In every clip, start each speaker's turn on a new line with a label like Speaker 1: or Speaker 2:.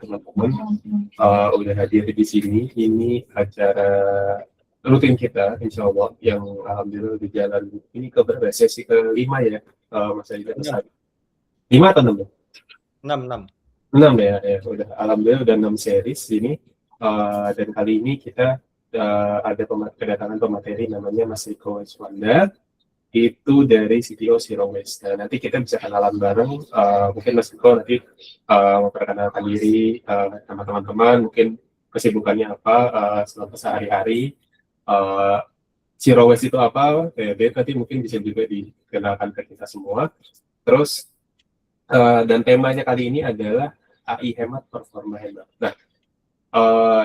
Speaker 1: teman-teman udah hadir di sini. Ini acara rutin kita, insya Allah, yang alhamdulillah di jalan ini ke sesi kelima ya, Mas Adi. 5 atau 6? 6 ya, udah alhamdulillah udah 6 series ini. Dan kali ini kita ada kedatangan pemateri namanya Mas Riko Eswanda, itu dari CTO Zero Waste. Nah, nanti kita bisa kenalan bareng, mungkin Mas Riko nanti memperkenalkan diri sama teman-teman, mungkin kesibukannya apa selama sehari-hari, Zero Waste itu apa, nanti mungkin bisa juga dikenalkan ke kita semua. Terus dan temanya kali ini adalah AI hemat, performa hemat. Nah,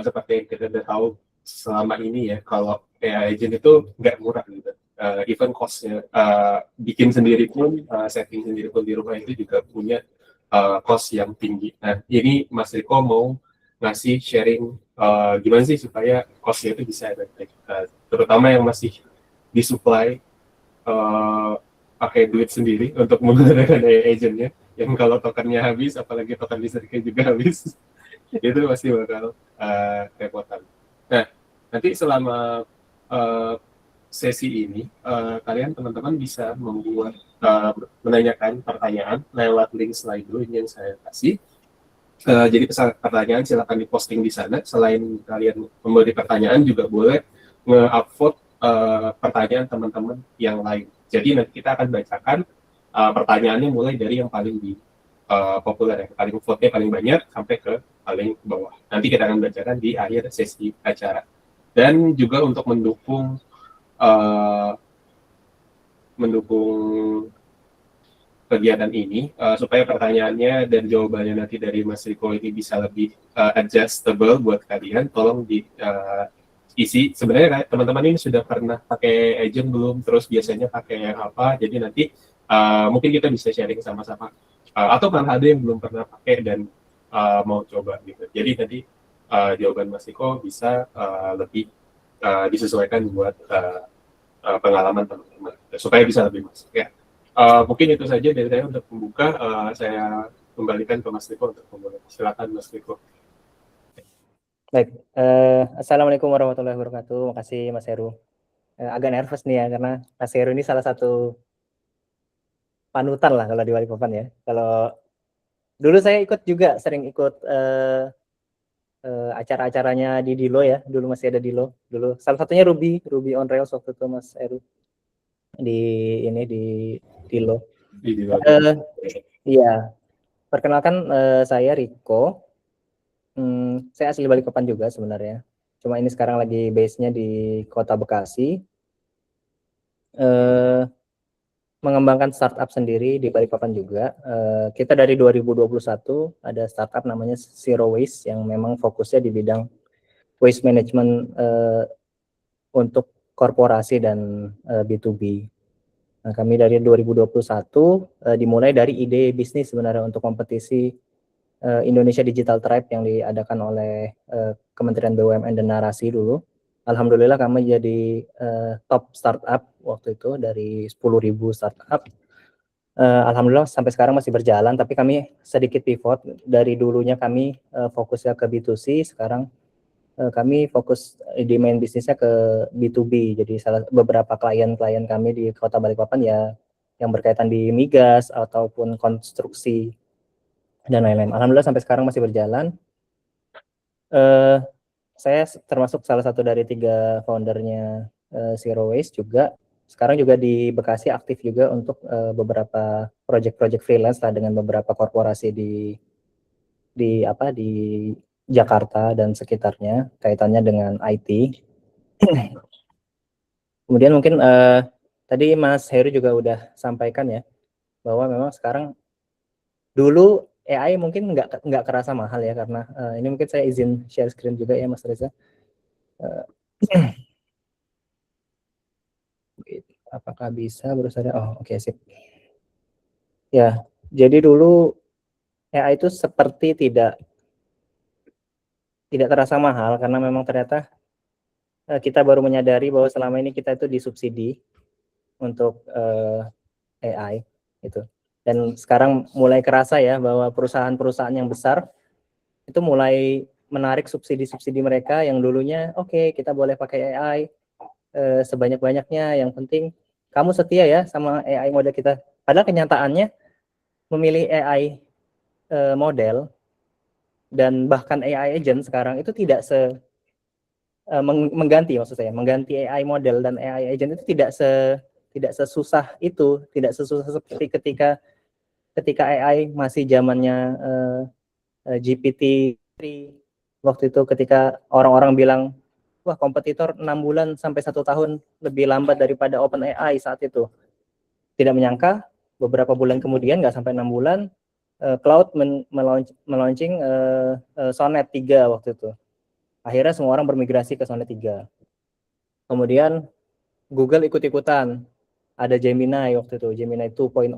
Speaker 1: seperti yang kita udah tahu selama ini ya, kalau AI agent itu nggak murah gitu. Even cost-nya, bikin sendiri pun, setting sendiri pun di rumah itu juga punya cost yang tinggi. Nah, ini Mas Riko mau ngasih sharing gimana sih supaya cost-nya itu bisa efektif. Terutama yang masih disupply pakai duit sendiri untuk menggunakan AI agent-nya, yang kalau tokennya habis, apalagi token listriknya juga habis, itu pasti bakal repotan. Nah, nanti selama sesi ini, kalian teman-teman bisa membuat menanyakan pertanyaan lewat link slide dulu ini yang saya kasih. Jadi pertanyaan silakan diposting di sana. Selain kalian memberi pertanyaan, juga boleh nge-upvote pertanyaan teman-teman yang lain. Jadi nanti kita akan bacakan pertanyaannya mulai dari yang paling populer, yang paling vote-nya paling banyak sampai ke paling bawah. Nanti kita akan bacakan di akhir sesi acara. Dan juga untuk mendukung kegiatan ini, supaya pertanyaannya dan jawabannya nanti dari Mas Riko ini bisa lebih adjustable buat kalian, tolong isi. Sebenarnya teman-teman ini sudah pernah pakai agent belum, terus biasanya pakai yang apa, jadi nanti mungkin kita bisa sharing sama-sama, atau malah ada yang belum pernah pakai dan mau coba gitu. Jadi nanti jawaban Mas Riko bisa lebih disesuaikan buat pengalaman teman-teman, supaya bisa lebih masuk ya. Mungkin itu saja dari saya untuk membuka. Saya kembalikan ke Mas Riko untuk memulai. Silakan Mas Riko.
Speaker 2: Baik, Assalamualaikum warahmatullahi wabarakatuh. Makasih Mas Heru. Agak nervous nih ya, karena Mas Heru ini salah satu panutan lah kalau di Balikpapan ya. Kalau dulu saya sering ikut acara-acaranya di Dilo ya. Dulu masih ada Dilo. Dulu salah satunya Ruby on Rails waktu itu Mas Heru di Dilo. Iya. Perkenalkan, saya Riko. Saya asli Balikpapan juga sebenarnya. Cuma ini sekarang lagi base-nya di Kota Bekasi. Mengembangkan startup sendiri di Balikpapan juga. Kita dari 2021 ada startup namanya Zero Waste yang memang fokusnya di bidang waste management untuk korporasi dan B2B. Nah, kami dari 2021 dimulai dari ide bisnis sebenarnya untuk kompetisi Indonesia Digital Tribe yang diadakan oleh Kementerian BUMN dan Narasi dulu. Alhamdulillah kami jadi top startup waktu itu dari 10.000 startup. Alhamdulillah sampai sekarang masih berjalan, tapi kami sedikit pivot. Dari dulunya kami fokusnya ke B2C, sekarang kami fokus di main bisnisnya ke B2B. Jadi beberapa klien-klien kami di Kota Balikpapan ya yang berkaitan di migas ataupun konstruksi dan lain-lain. Alhamdulillah sampai sekarang masih berjalan. Saya termasuk salah satu dari 3 foundernya Zero Waste juga. Sekarang juga di Bekasi aktif juga untuk beberapa project-project freelance lah dengan beberapa korporasi di Jakarta dan sekitarnya kaitannya dengan IT. Kemudian mungkin tadi Mas Heru juga udah sampaikan ya bahwa memang sekarang dulu AI mungkin nggak kerasa mahal ya, karena ini mungkin saya izin share screen juga ya Mas Reza. Apakah bisa berusaha? Oh oke, sip. Ya, jadi dulu AI itu seperti tidak terasa mahal karena memang ternyata kita baru menyadari bahwa selama ini kita itu disubsidi untuk AI itu. Dan sekarang mulai kerasa ya bahwa perusahaan-perusahaan yang besar itu mulai menarik subsidi-subsidi mereka yang dulunya oke, kita boleh pakai AI sebanyak-banyaknya, yang penting kamu setia ya sama AI model kita. Padahal kenyataannya memilih AI model dan bahkan AI agent sekarang itu tidak mengganti, maksud saya mengganti AI model dan AI agent itu tidak sesusah itu, tidak sesusah seperti ketika AI masih zamannya GPT-3 waktu itu, ketika orang-orang bilang wah kompetitor 6 bulan sampai 1 tahun lebih lambat daripada OpenAI saat itu. Tidak menyangka beberapa bulan kemudian, nggak sampai 6 bulan, Cloud melaunching Sonnet 3 waktu itu. Akhirnya semua orang bermigrasi ke Sonnet 3. Kemudian Google ikut-ikutan. Ada Gemini waktu itu, Gemini 2.0.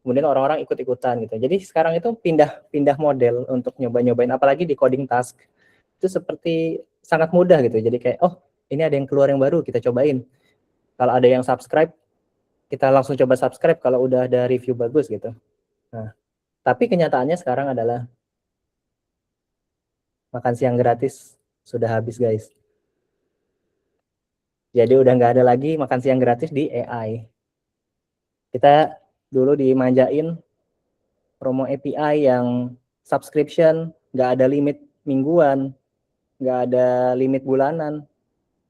Speaker 2: Kemudian orang-orang ikut-ikutan gitu. Jadi sekarang itu pindah model untuk nyoba-nyobain, apalagi di coding task. Itu seperti sangat mudah gitu. Jadi kayak, oh ini ada yang keluar yang baru, kita cobain. Kalau ada yang subscribe, kita langsung coba subscribe kalau udah ada review bagus gitu. Nah, tapi kenyataannya sekarang adalah makan siang gratis sudah habis guys. Jadi udah nggak ada lagi makan siang gratis di AI. Kita dulu dimanjain promo API yang subscription, nggak ada limit mingguan, nggak ada limit bulanan,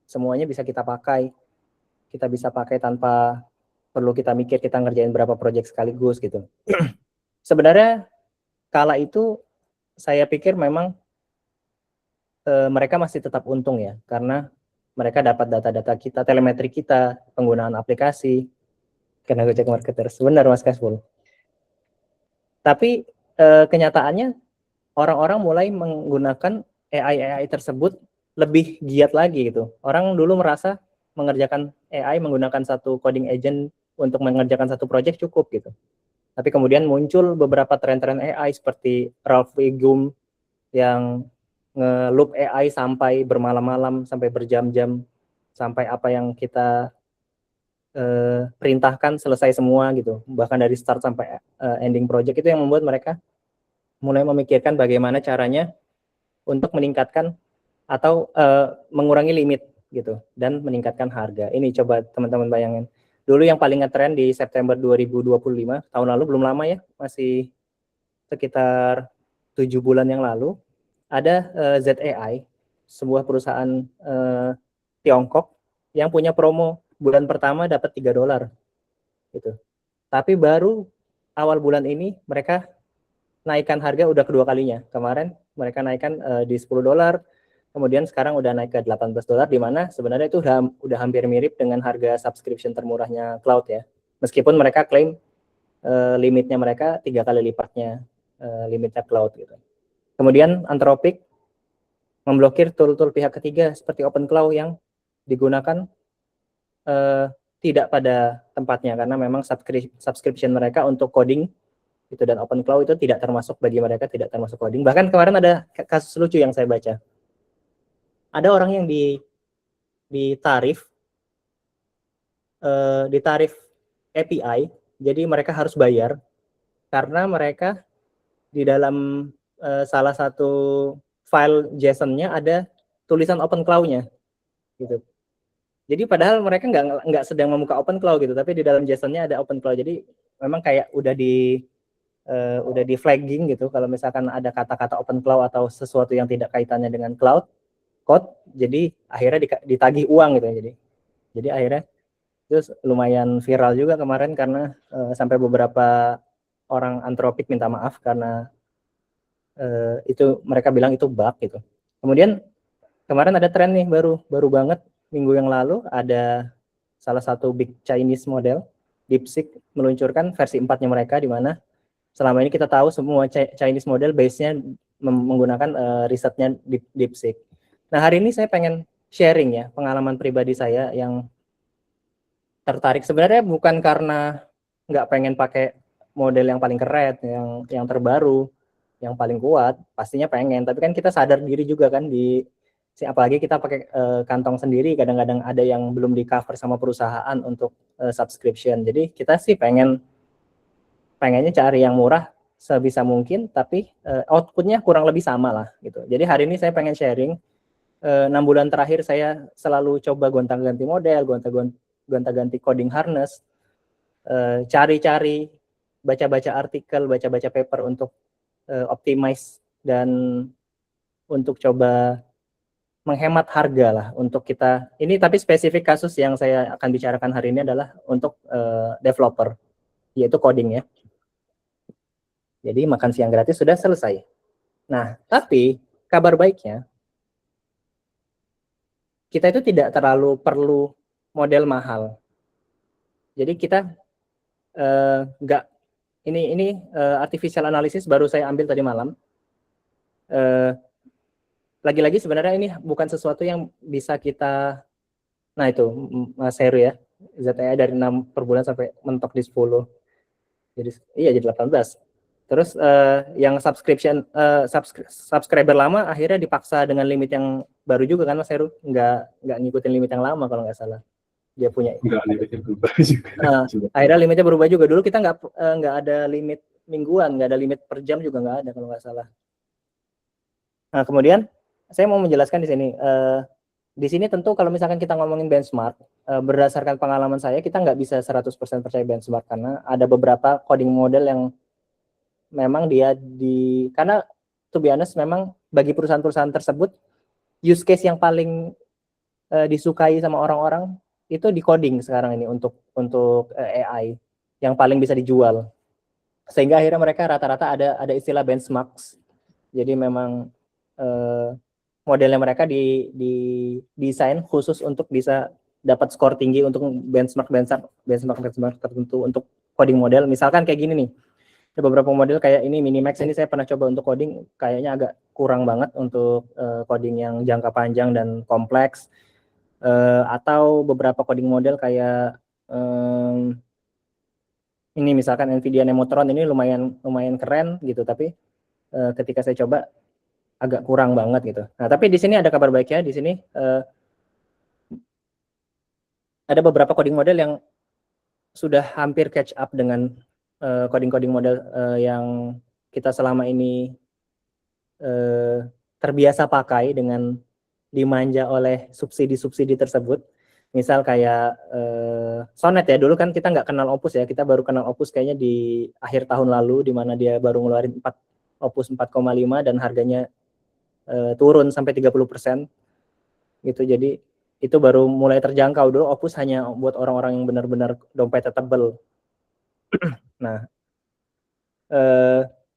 Speaker 2: semuanya bisa kita pakai. Kita bisa pakai tanpa perlu kita mikir kita ngerjain berapa project sekaligus gitu. Sebenarnya kala itu saya pikir memang mereka masih tetap untung ya, karena mereka dapat data-data kita, telemetri kita, penggunaan aplikasi, karena Gojek Marketers. Benar Mas Kasful. Tapi kenyataannya orang-orang mulai menggunakan AI tersebut lebih giat lagi gitu. Orang dulu merasa mengerjakan AI menggunakan satu coding agent untuk mengerjakan satu project cukup gitu. Tapi kemudian muncul beberapa tren-tren AI seperti Ralph Wiggum yang nge-loop AI sampai bermalam-malam, sampai berjam-jam, sampai apa yang kita perintahkan selesai semua gitu. Bahkan dari start sampai ending project, itu yang membuat mereka mulai memikirkan bagaimana caranya untuk meningkatkan atau mengurangi limit gitu dan meningkatkan harga. Ini coba teman-teman bayangin. Dulu yang paling ngetrend di September 2025, tahun lalu, belum lama ya, masih sekitar 7 bulan yang lalu, ada ZAI, sebuah perusahaan Tiongkok yang punya promo bulan pertama dapat $3 gitu. Tapi baru awal bulan ini mereka naikkan harga udah kedua kalinya. Kemarin mereka naikkan di $10, kemudian sekarang udah naik ke $18, di mana sebenarnya itu udah hampir mirip dengan harga subscription termurahnya cloud ya. Meskipun mereka klaim limitnya mereka 3 kali lipatnya limitnya cloud gitu. Kemudian Anthropic memblokir tool-tool pihak ketiga seperti OpenClaw yang digunakan tidak pada tempatnya, karena memang subscription mereka untuk coding itu dan OpenClaw itu tidak termasuk, bagi mereka tidak termasuk coding. Bahkan kemarin ada kasus lucu yang saya baca. Ada orang yang ditarif API, jadi mereka harus bayar karena mereka di dalam salah satu file JSON-nya ada tulisan OpenClaw-nya gitu. Jadi padahal mereka nggak sedang membuka OpenClaw gitu, tapi di dalam JSON-nya ada OpenClaw. Jadi memang kayak udah di flagging gitu kalau misalkan ada kata-kata OpenClaw atau sesuatu yang tidak kaitannya dengan cloud code, jadi akhirnya ditagih uang gitu. Jadi akhirnya terus lumayan viral juga kemarin karena sampai beberapa orang Anthropic minta maaf karena itu mereka bilang itu bug gitu. Kemudian kemarin ada tren nih baru banget minggu yang lalu, ada salah satu big Chinese model DeepSeek meluncurkan versi 4-nya mereka, di mana selama ini kita tahu semua Chinese model base-nya menggunakan risetnya DeepSeek. Nah, hari ini saya pengen sharing ya pengalaman pribadi saya yang tertarik. Sebenarnya bukan karena nggak pengen pakai model yang paling keren, yang terbaru, yang paling kuat, pastinya pengen. Tapi kan kita sadar diri juga kan apalagi kita pakai kantong sendiri, kadang-kadang ada yang belum di cover sama perusahaan untuk subscription. Jadi kita sih pengennya cari yang murah sebisa mungkin, tapi outputnya kurang lebih sama lah gitu. Jadi hari ini saya pengen sharing 6 bulan terakhir saya selalu coba gonta-ganti model, gonta-ganti coding harness, cari-cari, baca-baca artikel, baca-baca paper untuk optimize dan untuk coba menghemat harga lah untuk kita ini. Tapi spesifik kasus yang saya akan bicarakan hari ini adalah untuk developer, yaitu coding ya. Jadi makan siang gratis sudah selesai. Nah, tapi kabar baiknya kita itu tidak terlalu perlu model mahal. Jadi kita nggak ini artificial analysis baru saya ambil tadi malam. Lagi-lagi sebenarnya ini bukan sesuatu yang bisa kita, nah itu Mas Heru ya, ZTE dari 6 per bulan sampai mentok di 10. Jadi iya jadi 18. Terus yang subscriber lama akhirnya dipaksa dengan limit yang baru juga kan Mas Heru, nggak ngikutin limit yang lama kalau nggak salah. Dia punya.
Speaker 1: Nggak, limitnya berubah juga.
Speaker 2: Akhirnya limitnya berubah juga. Dulu kita nggak ada limit mingguan, nggak ada limit per jam juga nggak ada kalau nggak salah. Nah kemudian saya mau menjelaskan di sini. Di sini tentu kalau misalkan kita ngomongin benchmark, berdasarkan pengalaman saya kita nggak bisa 100% percaya benchmark karena ada beberapa coding model yang memang karena to be honest memang bagi perusahaan-perusahaan tersebut use case yang paling disukai sama orang-orang itu di coding sekarang ini untuk AI yang paling bisa dijual, sehingga akhirnya mereka rata-rata ada istilah benchmarks. Jadi memang modelnya mereka desain khusus untuk bisa dapat skor tinggi untuk benchmark tertentu untuk coding model. Misalkan kayak gini nih, ada beberapa model kayak ini Minimax, ini saya pernah coba untuk coding, kayaknya agak kurang banget untuk coding yang jangka panjang dan kompleks. Atau beberapa coding model kayak ini misalkan Nvidia Nemotron, ini lumayan keren gitu, tapi ketika saya coba agak kurang banget gitu. Nah, tapi di sini ada kabar baiknya. Di sini ada beberapa coding model yang sudah hampir catch up dengan coding model yang kita selama ini terbiasa pakai dengan dimanja oleh subsidi tersebut. Misal kayak Sonnet ya, dulu kan kita nggak kenal Opus ya, kita baru kenal Opus kayaknya di akhir tahun lalu, di mana dia baru ngeluarin Opus 4,5 dan harganya turun sampai 30% gitu. Jadi itu baru mulai terjangkau. Dulu Opus hanya buat orang-orang yang benar-benar dompetnya tebel. Nah,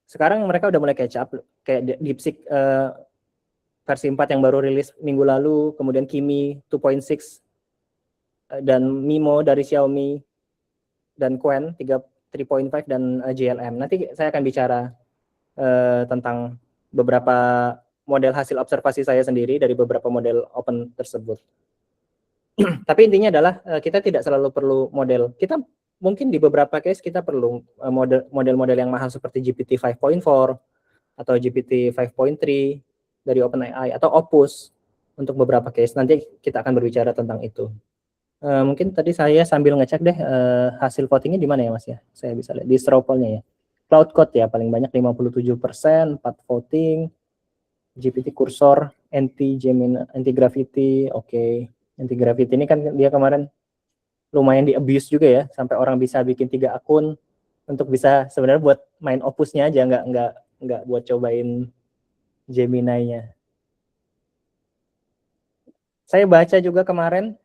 Speaker 2: sekarang mereka udah mulai catch up, kayak DeepSeek versi 4 yang baru rilis minggu lalu, kemudian Kimi 2.6 dan Mimo dari Xiaomi, dan Qwen 3.5 dan JLM. Nanti saya akan bicara tentang beberapa model hasil observasi saya sendiri dari beberapa model open tersebut. Tapi intinya adalah kita tidak selalu perlu model. Kita mungkin di beberapa case kita perlu model-model yang mahal seperti GPT 5.4 atau GPT 5.3 dari OpenAI atau Opus untuk beberapa case. Nanti kita akan berbicara tentang itu. Mungkin tadi saya sambil ngecek deh hasil votingnya di mana ya Mas ya. Saya bisa lihat di straw poll-nya ya. Cloud Code ya paling banyak 57%, 4 voting. GPT Cursor, Anti-Gravity, oke. Anti-Gravity ini kan dia kemarin lumayan di abuse juga ya, sampai orang bisa bikin 3 akun untuk bisa sebenarnya buat main Opusnya aja, nggak buat cobain Gemini-nya. Saya baca juga kemarin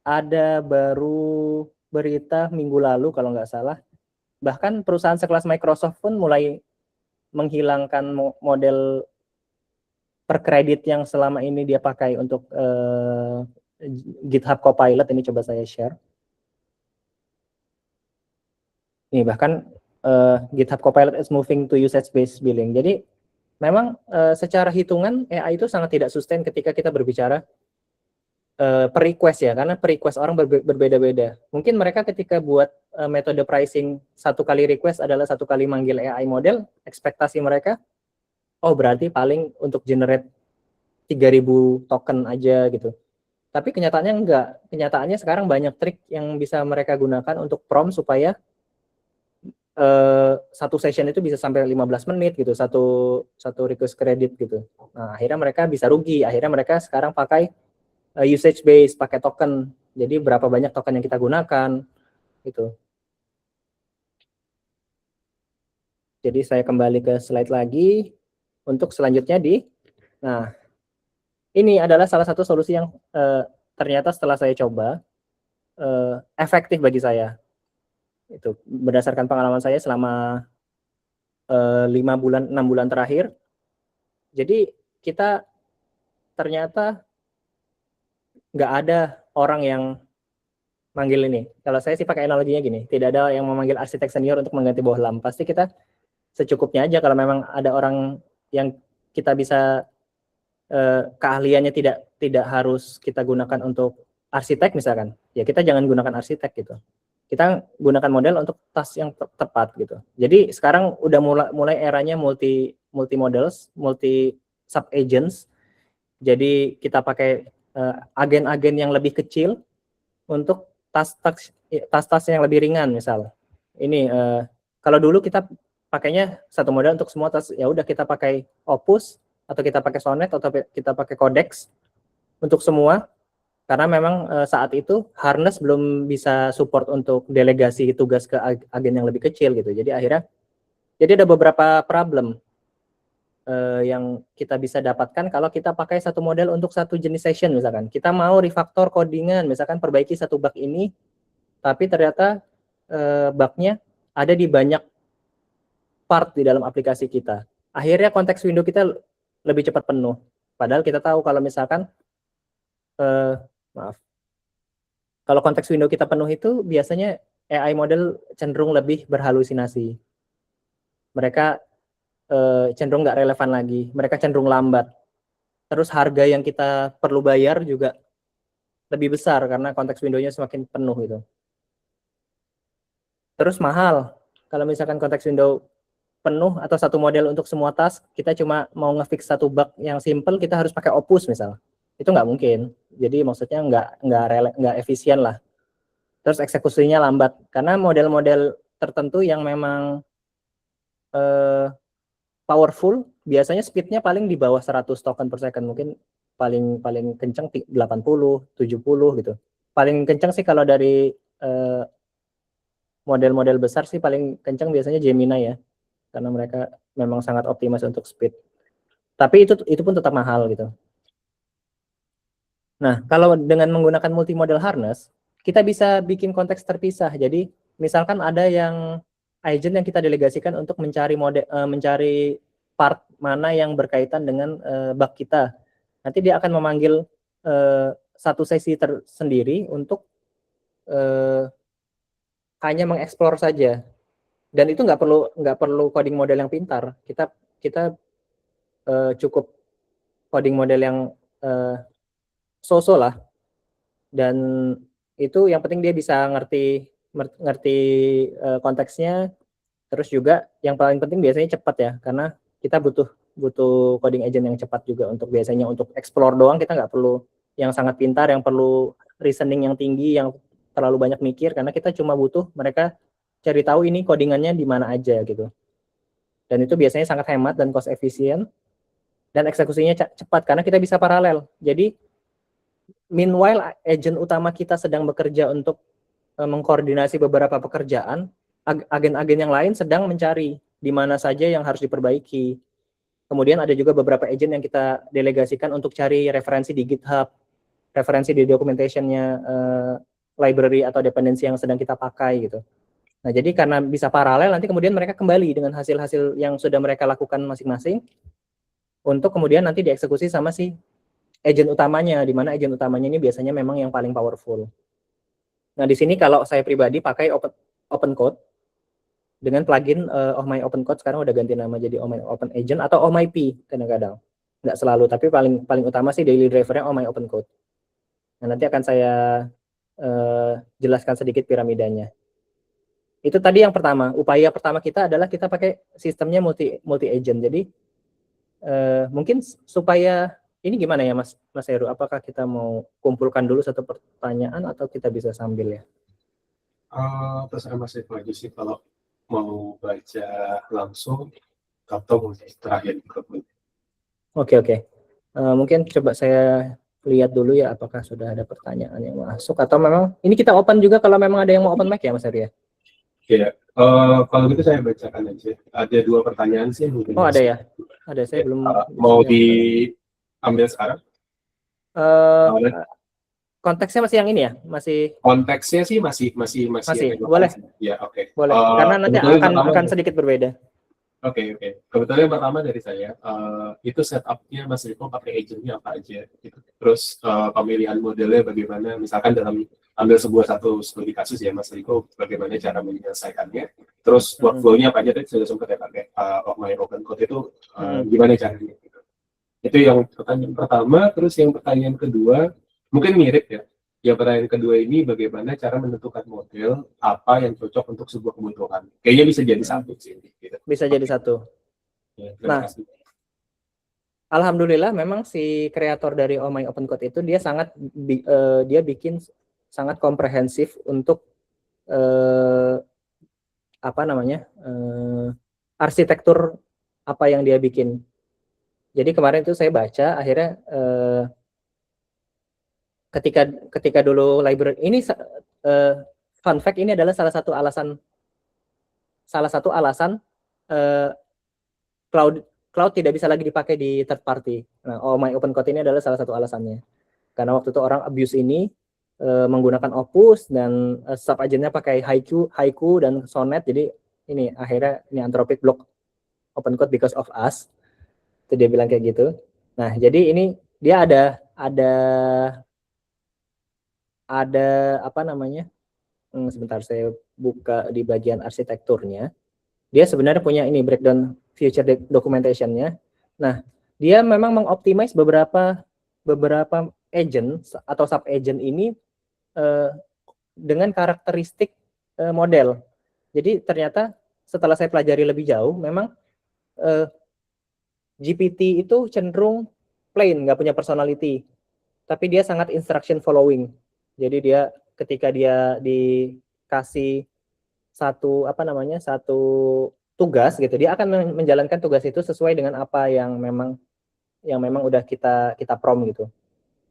Speaker 2: ada baru berita minggu lalu kalau nggak salah, bahkan perusahaan sekelas Microsoft pun mulai menghilangkan model per kredit yang selama ini dia pakai untuk GitHub Copilot. Ini coba saya share. Ini bahkan GitHub Copilot is moving to usage-based billing. Jadi memang secara hitungan AI itu sangat tidak sustain ketika kita berbicara per request ya, karena per request orang berbeda-beda. Mungkin mereka ketika buat metode pricing 1 kali request adalah 1 kali manggil AI model, ekspektasi mereka oh berarti paling untuk generate 3.000 token aja gitu. Tapi kenyataannya enggak. Kenyataannya sekarang banyak trik yang bisa mereka gunakan untuk prompt supaya satu session itu bisa sampai 15 menit gitu, satu request credit gitu. Nah, akhirnya mereka bisa rugi. Akhirnya mereka sekarang pakai usage base, pakai token. Jadi berapa banyak token yang kita gunakan gitu. Jadi saya kembali ke slide lagi untuk selanjutnya nah, ini adalah salah satu solusi yang ternyata setelah saya coba efektif bagi saya. Itu berdasarkan pengalaman saya selama 6 bulan terakhir. Jadi kita ternyata nggak ada orang yang manggil ini. Kalau saya sih pakai analoginya gini, tidak ada yang memanggil arsitek senior untuk mengganti bohlam. Pasti kita secukupnya aja. Kalau memang ada orang yang kita bisa keahliannya tidak harus kita gunakan untuk arsitek misalkan, ya kita jangan gunakan arsitek gitu. Kita gunakan model untuk task yang tepat gitu. Jadi sekarang udah mulai eranya multi models, multi sub agents. Jadi kita pakai agen-agen yang lebih kecil untuk task yang lebih ringan misal. Ini kalau dulu kita pakainya satu model untuk semua task, ya udah kita pakai Opus atau kita pakai Sonnet atau kita pakai Codex untuk semua, karena memang saat itu harness belum bisa support untuk delegasi tugas ke agen yang lebih kecil gitu. Jadi akhirnya ada beberapa problem yang kita bisa dapatkan kalau kita pakai satu model untuk satu jenis session misalkan. Kita mau refactor codingan, misalkan perbaiki satu bug ini, tapi ternyata bugnya ada di banyak part di dalam aplikasi kita. Akhirnya konteks window kita lebih cepat penuh. Padahal kita tahu kalau misalkan kalau konteks window kita penuh itu biasanya AI model cenderung lebih berhalusinasi. Mereka cenderung nggak relevan lagi. Mereka cenderung lambat. Terus harga yang kita perlu bayar juga lebih besar karena konteks window-nya semakin penuh gitu. Terus mahal. Kalau misalkan konteks window penuh atau satu model untuk semua task, kita cuma mau nge-fix satu bug yang simple, kita harus pakai Opus misal. Itu nggak mungkin. Jadi maksudnya nggak efisien lah. Terus eksekusinya lambat karena model-model tertentu yang memang powerful, biasanya speednya paling di bawah 100 token per second, mungkin paling kencang 80, 70 gitu. Paling kencang sih kalau dari model-model besar sih paling kencang biasanya Gemini ya, karena mereka memang sangat optimis untuk speed. Tapi itu pun tetap mahal gitu. Nah, kalau dengan menggunakan multi-model harness, kita bisa bikin konteks terpisah. Jadi, misalkan ada yang agent yang kita delegasikan untuk mencari part mana yang berkaitan dengan bug kita. Nanti dia akan memanggil satu sesi tersendiri untuk hanya mengeksplor saja. Dan itu nggak perlu coding model yang pintar. Kita cukup coding model yang so-so lah, dan itu yang penting dia bisa ngerti konteksnya. Terus juga yang paling penting biasanya cepat ya, karena kita butuh coding agent yang cepat juga untuk biasanya untuk explore doang. Kita nggak perlu yang sangat pintar, yang perlu reasoning yang tinggi, yang terlalu banyak mikir, karena kita cuma butuh mereka cari tahu ini codingannya di mana aja gitu. Dan itu biasanya sangat hemat dan cost efisien, dan eksekusinya cepat karena kita bisa paralel. Jadi meanwhile agent utama kita sedang bekerja untuk mengkoordinasi beberapa pekerjaan, agen-agen yang lain sedang mencari di mana saja yang harus diperbaiki. Kemudian ada juga beberapa agent yang kita delegasikan untuk cari referensi di GitHub, referensi di documentation-nya library atau dependensi yang sedang kita pakai gitu. Nah, jadi karena bisa paralel, nanti kemudian mereka kembali dengan hasil-hasil yang sudah mereka lakukan masing-masing untuk kemudian nanti dieksekusi sama si agent utamanya, di mana agent utamanya ini biasanya memang yang paling powerful. Nah, di sini kalau saya pribadi pakai open code dengan plugin Oh My Open Code, sekarang udah ganti nama jadi Oh My Open Agent atau Oh My P kadang-kadang. Nggak selalu, tapi paling utama sih daily drivernya Oh My Open Code. Nah, nanti akan saya jelaskan sedikit piramidanya. Itu tadi yang pertama. Upaya pertama kita adalah kita pakai sistemnya multi agent. Jadi mungkin supaya ini gimana ya Mas Heru? Apakah kita mau kumpulkan dulu satu pertanyaan atau kita bisa sambil ya?
Speaker 1: Terserah Mas Heru aja sih, kalau mau baca langsung atau mau terakhir.
Speaker 2: Oke. Mungkin coba saya lihat dulu ya apakah sudah ada pertanyaan yang masuk atau memang ini kita open juga kalau memang ada yang mau open mic ya Mas Heru ya.
Speaker 1: Ya, kalau gitu saya bacakan aja. Ada 2 pertanyaan sih mungkin.
Speaker 2: Oh ada ya, ada saya belum.
Speaker 1: Mau diambil sekarang?
Speaker 2: Konteksnya masih yang ini ya, masih.
Speaker 1: Konteksnya sih masih
Speaker 2: boleh.
Speaker 1: Ya, oke.
Speaker 2: Boleh. Karena nanti akan sedikit berbeda.
Speaker 1: Oke. Kebetulan yang pertama dari saya, itu setupnya Mas Riko pakai agentnya apa aja gitu. Terus pemilihan modelnya bagaimana, misalkan dalam ambil satu studi kasus ya Mas Riko, bagaimana cara menyelesaikannya. Terus workflow-nya apa aja, tadi sudah sempat ya pakai My Open Code itu gimana caranya gitu. Itu yang pertanyaan pertama. Terus yang pertanyaan kedua, mungkin mirip ya. Yang pertanyaan kedua ini bagaimana cara menentukan model apa yang cocok untuk sebuah kebutuhan. Kayaknya bisa jadi satu sih. Gitu.
Speaker 2: Bisa jadi satu.
Speaker 1: Ya,
Speaker 2: nah, alhamdulillah memang si kreator dari Oh My Open Code itu dia dia bikin sangat komprehensif untuk arsitektur apa yang dia bikin. Jadi kemarin itu saya baca akhirnya ketika dulu library ini fun fact, ini adalah salah satu alasan cloud tidak bisa lagi dipakai di third party. Nah, Oh My Open Code ini adalah salah satu alasannya. Karena waktu itu orang abuse ini menggunakan Opus dan sub agentnya pakai Haiku dan Sonnet. Jadi ini akhirnya ini Anthropic block Open Code because of us. Itu dia bilang kayak gitu. Nah, jadi ini dia ada apa namanya? Sebentar saya buka di bagian arsitekturnya. Dia sebenarnya punya ini breakdown feature documentation-nya. Nah, dia memang mengoptimize beberapa agent atau sub agent ini dengan karakteristik model. Jadi ternyata setelah saya pelajari lebih jauh, memang GPT itu cenderung plain, nggak punya personality, tapi dia sangat instruction following. Jadi dia ketika dia dikasih satu tugas gitu, dia akan menjalankan tugas itu sesuai dengan apa yang memang udah kita prompt gitu.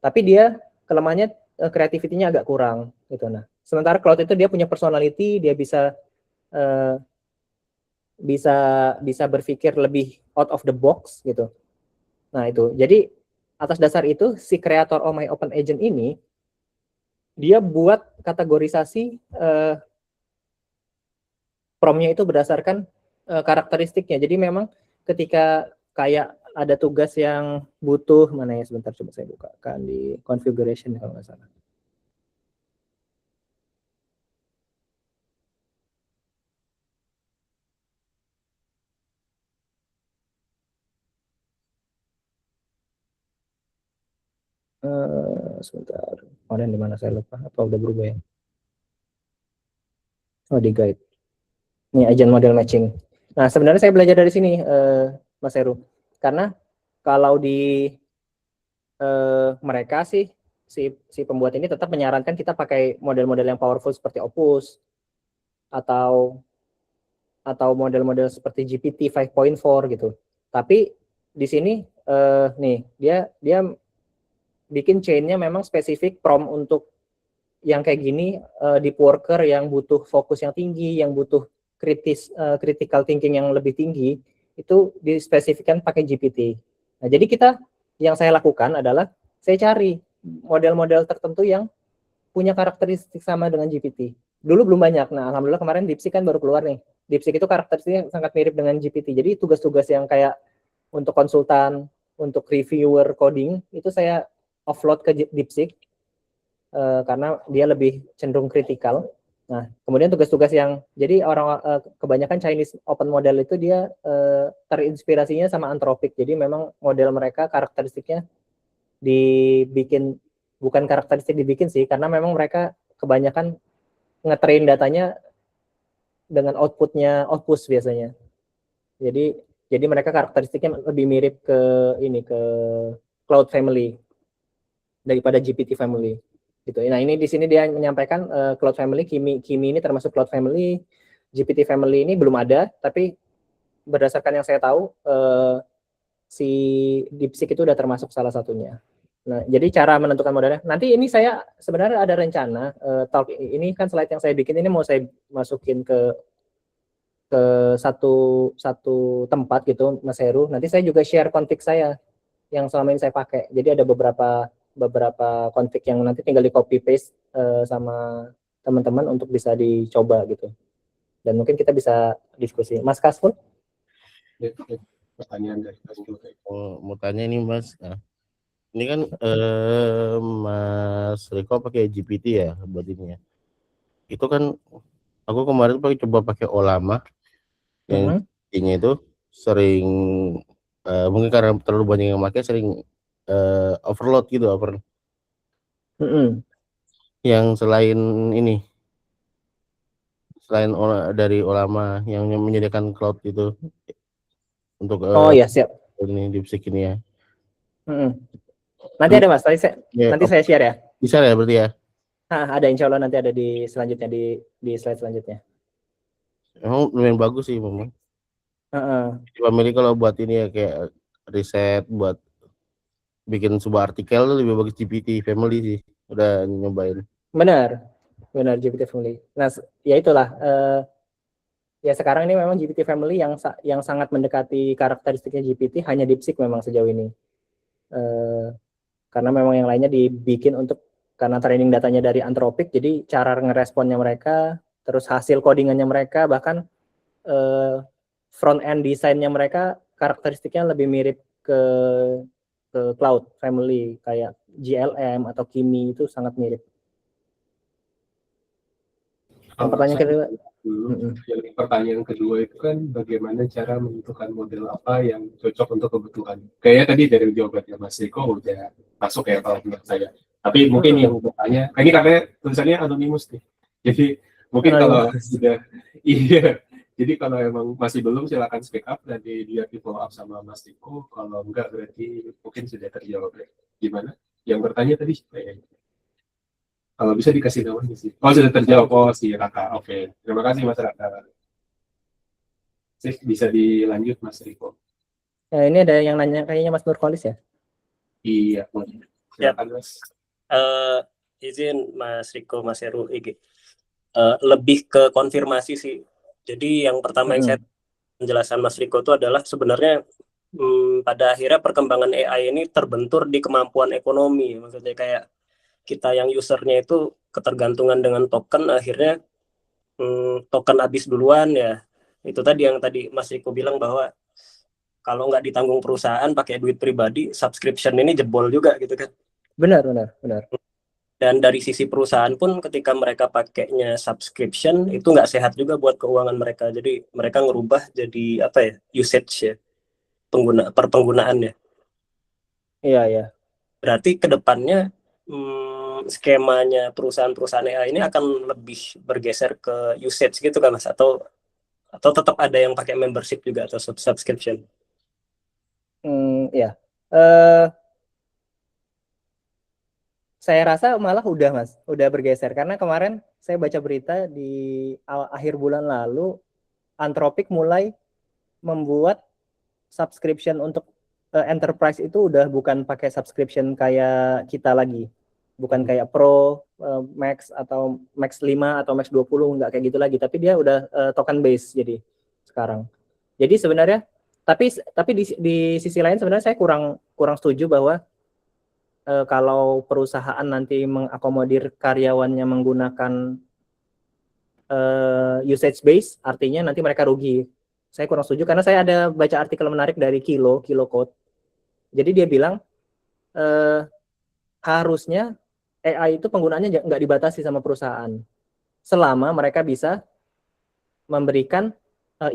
Speaker 2: Tapi dia kelemahannya creativity-nya agak kurang gitu. Nah, sementara Cloud itu dia punya personality, dia bisa berpikir lebih out of the box gitu. Nah, itu. Jadi atas dasar itu si kreator Oh My Open Agent ini dia buat kategorisasi prompt-nya itu berdasarkan karakteristiknya. Jadi memang ketika kayak ada tugas yang butuh, mana ya, sebentar coba saya bukakan di configuration kalau nggak salah. Sebentar, kemarin di mana saya lupa, apa udah berubah ya? Oh, di guide. Ini agent model matching. Nah, sebenarnya saya belajar dari sini, Mas Heru. Karena kalau di mereka sih, si pembuat ini tetap menyarankan kita pakai model-model yang powerful seperti Opus atau model-model seperti GPT 5.4 gitu. Tapi di sini nih dia bikin chain-nya memang spesifik prompt untuk yang kayak gini, deep worker yang butuh fokus yang tinggi, yang butuh critical thinking yang lebih tinggi, itu dispesifikkan pakai GPT. Nah, jadi yang saya lakukan adalah saya cari model-model tertentu yang punya karakteristik sama dengan GPT. Dulu belum banyak. Nah, alhamdulillah kemarin DeepSeek kan baru keluar nih. DeepSeek itu karakteristiknya sangat mirip dengan GPT. Jadi tugas-tugas yang kayak untuk konsultan, untuk reviewer coding, itu saya offload ke DeepSeek karena dia lebih cenderung kritikal. Nah, kemudian tugas-tugas yang jadi kebanyakan Chinese open model itu dia terinspirasinya sama Anthropic. Jadi memang model mereka karakteristiknya bukan karakteristik dibikin sih, karena memang mereka kebanyakan ngetrain datanya dengan outputnya Opus biasanya. Jadi mereka karakteristiknya lebih mirip ke Cloud Family daripada GPT Family. Gitu. Nah, ini di sini dia menyampaikan Cloud Family, Kimi ini termasuk Cloud Family. GPT family ini belum ada, tapi berdasarkan yang saya tahu si DeepSeek itu udah termasuk salah satunya. Nah, jadi cara menentukan modelnya. Nanti ini saya sebenarnya ada rencana talk ini kan slide yang saya bikin ini mau saya masukin ke satu tempat gitu, Mas Heru. Nanti saya juga share config saya yang selama ini saya pakai. Jadi ada beberapa config yang nanti tinggal di copy paste sama teman-teman untuk bisa dicoba gitu. Dan mungkin kita bisa diskusi. Mas Kasful?
Speaker 1: Pertanyaan dari Mas Dul.
Speaker 3: Mau tanya ini Mas, nah, ini kan Mas Riko pakai GPT ya buat ini ya. Itu kan aku kemarin coba pakai Olama yang ini itu sering mungkin karena terlalu banyak yang pakai sering overload gitu yang selain ini dari Olama yang menyediakan cloud itu untuk
Speaker 2: oh ya siap
Speaker 3: ini DeepSeek ini ya.
Speaker 2: Nanti ada Mas, nanti saya share ya.
Speaker 3: Bisa ya berarti ya?
Speaker 2: Ada insya Allah nanti ada di selanjutnya di slide selanjutnya.
Speaker 3: Emang lumayan bagus sih memang. Family kalau buat ini ya kayak riset buat bikin sebuah artikel lebih bagus GPT family sih. Udah nyobain.
Speaker 2: Benar GPT family. Nah ya itulah ya sekarang ini memang GPT family yang sangat mendekati karakteristiknya GPT hanya DeepSeek memang sejauh ini. Karena memang yang lainnya dibikin karena training datanya dari Anthropic, jadi cara ngeresponnya mereka, terus hasil codingannya mereka, bahkan front end desainnya mereka karakteristiknya lebih mirip ke cloud family kayak GLM atau Kimi itu sangat mirip.
Speaker 1: Pertanyaan kedua itu kan bagaimana cara menentukan model apa yang cocok untuk kebutuhan. Kayaknya tadi dari jawabannya Mas Riko udah masuk ya kalau menurut saya. Tapi mungkin yang bertanya, ini katanya tulisannya anonimus nih. Jadi mungkin kalau sudah jadi kalau emang masih belum silakan speak up dan dia di follow up sama Mas Riko. Kalau enggak berarti mungkin sudah terjawab. Gimana? Yang bertanya tadi kalau bisa dikasih namanya sih. Oh sudah terjawab. Oh si Raka. Oke. Terima kasih Mas Raka. Bisa dilanjut Mas Riko.
Speaker 2: Ini ada yang nanya kayaknya Mas Nurkolis ya?
Speaker 1: Iya. Silakan Mas.
Speaker 4: Izin Mas Riko, Mas Heru, lebih ke konfirmasi sih. Jadi yang pertama yang saya penjelasan Mas Riko itu adalah sebenarnya pada akhirnya perkembangan AI ini terbentur di kemampuan ekonomi. Maksudnya kayak kita yang usernya itu ketergantungan dengan token, akhirnya token habis duluan ya. Itu tadi yang tadi Mas Riko bilang bahwa kalau nggak ditanggung perusahaan pakai duit pribadi, subscription ini jebol juga gitu kan.
Speaker 2: Benar.
Speaker 4: Dan dari sisi perusahaan pun ketika mereka pakainya subscription itu nggak sehat juga buat keuangan mereka. Jadi mereka ngerubah jadi apa ya, usage ya, penggunaannya.
Speaker 2: Iya.
Speaker 4: Berarti kedepannya skemanya perusahaan-perusahaan AI ini akan lebih bergeser ke usage gitu kan Mas, atau tetap ada yang pakai membership juga atau subscription?
Speaker 2: Ya. Saya rasa malah udah bergeser karena kemarin saya baca berita di akhir bulan lalu Anthropic mulai membuat subscription untuk enterprise itu udah bukan pakai subscription kayak kita lagi. Bukan kayak Pro, Max atau Max 5 atau Max 20 enggak kayak gitu lagi, tapi dia udah token base jadi sekarang. Jadi sebenarnya tapi di sisi lain sebenarnya saya kurang setuju bahwa kalau perusahaan nanti mengakomodir karyawannya menggunakan usage base, artinya nanti mereka rugi. Saya kurang setuju karena saya ada baca artikel menarik dari Kilo Code. Jadi dia bilang harusnya AI itu penggunaannya nggak dibatasi sama perusahaan selama mereka bisa memberikan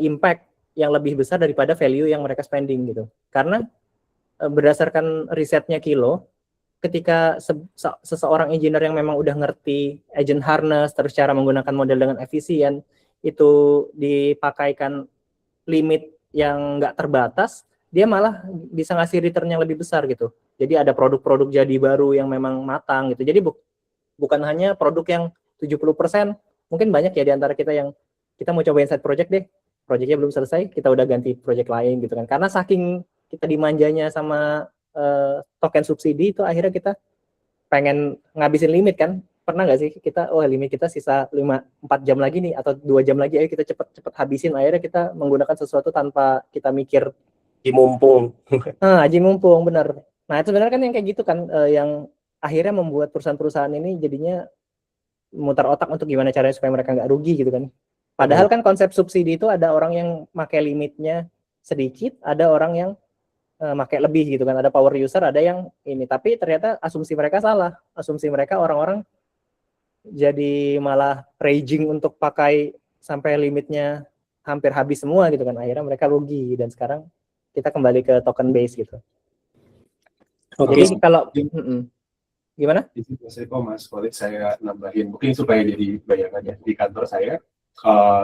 Speaker 2: impact yang lebih besar daripada value yang mereka spending gitu. Karena berdasarkan risetnya Kilo, ketika seseorang engineer yang memang udah ngerti agent harness terus cara menggunakan model dengan efisien itu dipakaikan limit yang nggak terbatas, dia malah bisa ngasih return yang lebih besar gitu. Jadi ada produk-produk jadi baru yang memang matang gitu. Jadi bukan hanya produk yang 70%, mungkin banyak ya di antara kita yang kita mau cobain side project deh, projectnya belum selesai, kita udah ganti project lain gitu kan. Karena saking kita dimanjanya sama token subsidi itu akhirnya kita pengen ngabisin limit kan. Pernah nggak sih kita, limit kita sisa 4 jam lagi nih atau 2 jam lagi, ayo kita cepet habisin, akhirnya kita menggunakan sesuatu tanpa kita mikir.
Speaker 4: Mumpung.
Speaker 2: Aji mumpung, bener. Nah itu sebenarnya kan yang kayak gitu kan, yang akhirnya membuat perusahaan-perusahaan ini jadinya mutar otak untuk gimana caranya supaya mereka nggak rugi gitu kan. Padahal kan konsep subsidi itu ada orang yang pakai limitnya sedikit, ada orang yang pakai lebih gitu kan, ada power user, ada yang ini. Tapi ternyata asumsi mereka salah. Asumsi mereka orang-orang jadi malah raging untuk pakai sampai limitnya hampir habis semua gitu kan. Akhirnya mereka rugi dan sekarang kita kembali ke token base gitu.
Speaker 4: Oke.
Speaker 2: Jadi kalau gimana?
Speaker 1: Di sini Mas, boleh saya nambahin mungkin supaya jadi bayangannya. Di kantor saya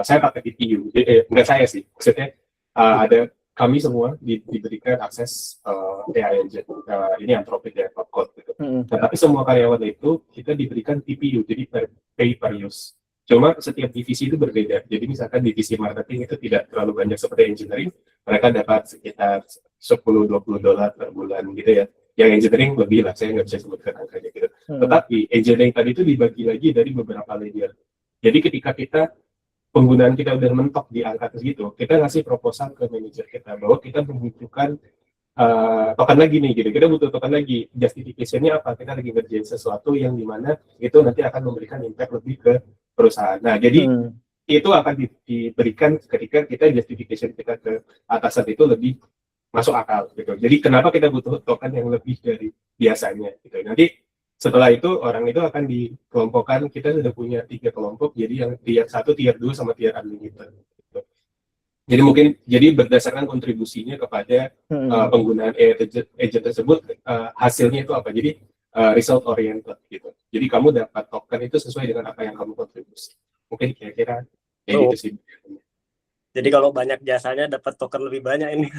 Speaker 1: pakai TPU. Enggak saya sih, maksudnya ada kami semua diberikan akses AI engine. Ini Anthropic ya, code gitu. Tapi semua karyawan itu kita diberikan TPU, jadi pay per use. Cuma setiap divisi itu berbeda. Jadi misalkan divisi marketing itu tidak terlalu banyak seperti engineering, mereka dapat sekitar $10-20 per bulan gitu ya. Yang engineering lebih lah, saya nggak bisa sebutkan angkanya gitu. Tetapi engineering tadi itu dibagi lagi dari beberapa layer. Jadi ketika penggunaan kita udah mentok di angka segitu, kita ngasih proposal ke manajer kita bahwa kita membutuhkan token lagi nih, gitu. Kita butuh token lagi. Justification-nya apa? Kita lagi ngerjain sesuatu yang dimana itu nanti akan memberikan impact lebih ke perusahaan. Nah, jadi itu akan diberikan ketika kita justification kita ke atasan itu lebih masuk akal gitu. Jadi kenapa kita butuh token yang lebih dari biasanya gitu. Nanti setelah itu orang itu akan dikelompokkan, kita sudah punya 3 kelompok, jadi yang tier 1, tier 2 sama tier unlimited gitu. Jadi berdasarkan kontribusinya kepada penggunaan AI agent tersebut, hasilnya itu apa? Jadi result oriented gitu. Jadi kamu dapat token itu sesuai dengan apa yang kamu kontribusi. Mungkin kira-kira kayak gitu sih.
Speaker 4: Jadi kalau banyak jasanya dapat token lebih banyak ini.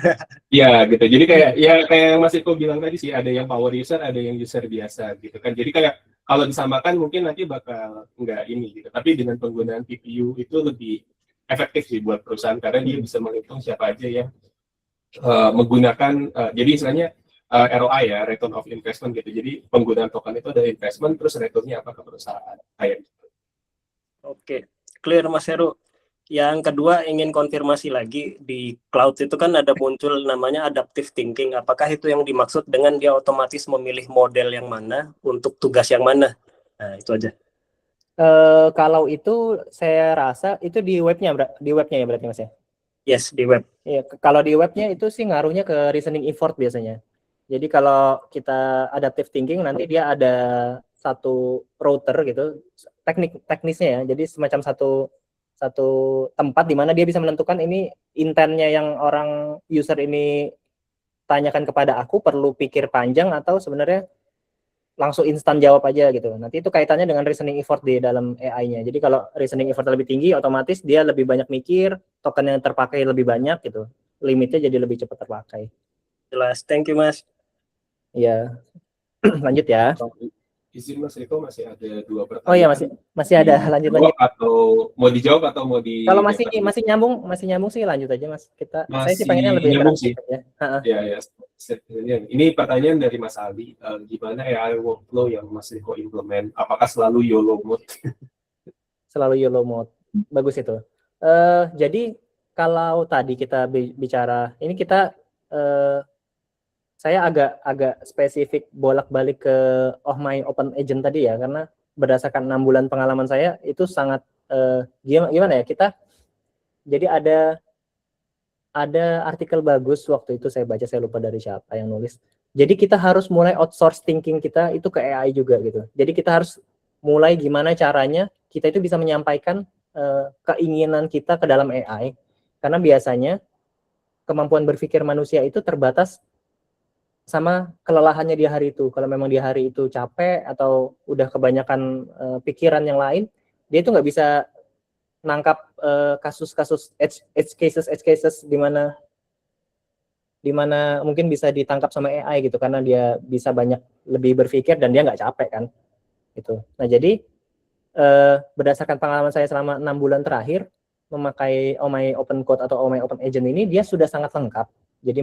Speaker 1: Iya gitu. Jadi kayak yang Mas Iko bilang tadi sih, ada yang power user, ada yang user biasa gitu kan. Jadi kayak kalau disamakan mungkin nanti bakal nggak ini gitu. Tapi dengan penggunaan TPU itu lebih efektif sih buat perusahaan karena dia bisa menghitung siapa aja yang menggunakan. Jadi istilahnya ROI ya, return of investment gitu. Jadi penggunaan token itu ada investment, terus returnnya apa ke perusahaan kayak gitu.
Speaker 4: Oke, clear Mas Heru. Yang kedua, ingin konfirmasi lagi, di cloud itu kan ada muncul namanya adaptive thinking. Apakah itu yang dimaksud dengan dia otomatis memilih model yang mana untuk tugas yang mana? Nah, itu aja.
Speaker 2: Kalau itu saya rasa itu di webnya ya berarti Mas ya?
Speaker 4: Yes, di web.
Speaker 2: Ya, kalau di webnya itu sih ngaruhnya ke reasoning effort biasanya. Jadi kalau kita adaptive thinking nanti dia ada satu router gitu, teknisnya ya. Jadi semacam satu tempat di mana dia bisa menentukan ini intentnya yang orang user ini tanyakan kepada aku perlu pikir panjang atau sebenarnya langsung instan jawab aja gitu. Nanti itu kaitannya dengan reasoning effort di dalam AI-nya. Jadi kalau reasoning effort lebih tinggi, otomatis dia lebih banyak mikir, token yang terpakai lebih banyak gitu. Limitnya jadi lebih cepat terpakai.
Speaker 4: Jelas, thank you Mas.
Speaker 2: Iya. Lanjut ya.
Speaker 1: Izin Mas Eko, masih ada 2 pertanyaan.
Speaker 2: Oh iya, masih ada, lanjut.
Speaker 1: Atau mau dijawab atau mau di...
Speaker 2: Kalau masih nyambung sih lanjut aja Mas. Saya sih pengennya lebih
Speaker 1: nyambung sih.
Speaker 2: Ya.
Speaker 1: Ini pertanyaan dari Mas Ali, gimana AI workflow yang Mas Eko implement? Apakah selalu YOLO mode?
Speaker 2: Selalu YOLO mode. Bagus itu. Jadi kalau tadi kita bicara, ini kita saya agak spesifik bolak-balik ke my open agent tadi ya, karena berdasarkan 6 bulan pengalaman saya itu sangat gimana ya, kita jadi ada artikel bagus waktu itu saya baca, saya lupa dari siapa yang nulis. Jadi kita harus mulai outsource thinking kita itu ke AI juga gitu. Jadi kita harus mulai gimana caranya kita itu bisa menyampaikan keinginan kita ke dalam AI, karena biasanya kemampuan berpikir manusia itu terbatas sama kelelahannya di hari itu. Kalau memang di hari itu capek atau udah kebanyakan pikiran yang lain, dia itu nggak bisa nangkap kasus-kasus edge cases di mana mungkin bisa ditangkap sama AI gitu, karena dia bisa banyak lebih berpikir dan dia nggak capek kan gitu. Nah jadi berdasarkan pengalaman saya selama 6 bulan terakhir, memakai OMI Open Code atau OMI Open Agent ini dia sudah sangat lengkap. Jadi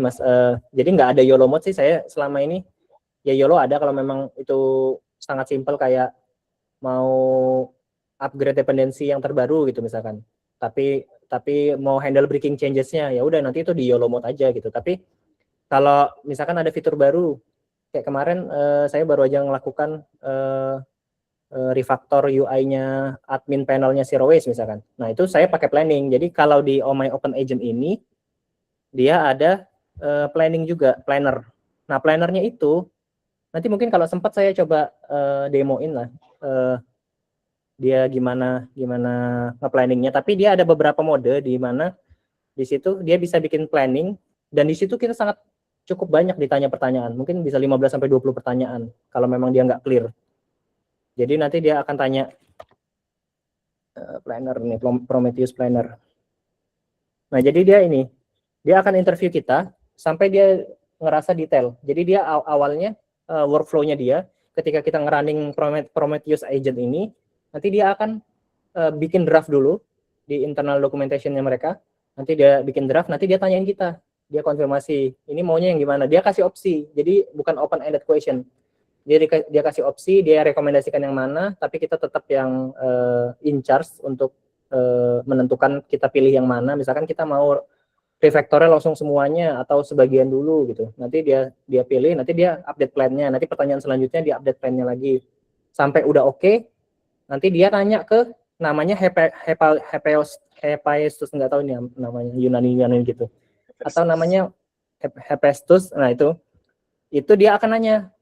Speaker 2: jadi nggak ada YOLO mode sih saya selama ini. Ya YOLO ada kalau memang itu sangat simpel kayak mau upgrade dependensi yang terbaru gitu misalkan. Tapi mau handle breaking changes-nya ya udah nanti itu di YOLO mode aja gitu. Tapi kalau misalkan ada fitur baru kayak kemarin saya baru aja melakukan refactor UI-nya admin panelnya Zero Waste misalkan. Nah, itu saya pakai planning. Jadi kalau di OMI Open Agent ini dia ada planning juga, planner. Nah, plannernya itu nanti mungkin kalau sempat saya coba demoin lah dia gimana nge-planningnya. Tapi dia ada beberapa mode di mana di situ dia bisa bikin planning dan di situ kita sangat cukup banyak ditanya pertanyaan. Mungkin bisa 15 sampai 20 pertanyaan kalau memang dia nggak clear. Jadi nanti dia akan tanya planner nih, Prometheus planner. Nah, jadi dia akan interview kita sampai dia ngerasa detail. Jadi dia awalnya workflow-nya dia ketika kita ngerunning Prometheus agent ini, nanti dia akan bikin draft dulu di internal documentation-nya mereka. Nanti dia bikin draft, nanti dia tanyain kita. Dia konfirmasi, ini maunya yang gimana. Dia kasih opsi, jadi bukan open-ended question. Dia kasih opsi, dia rekomendasikan yang mana, tapi kita tetap yang in charge untuk menentukan kita pilih yang mana. Misalkan kita mau refactornya langsung semuanya atau sebagian dulu gitu. Nanti dia pilih, nanti dia update plan-nya. Nanti pertanyaan selanjutnya dia update plan-nya lagi. Sampai udah oke, nanti dia tanya ke namanya Hephaestus, nggak tahu ini namanya Yunani gitu. Atau namanya Hephaestus. Nah, itu dia akan nanya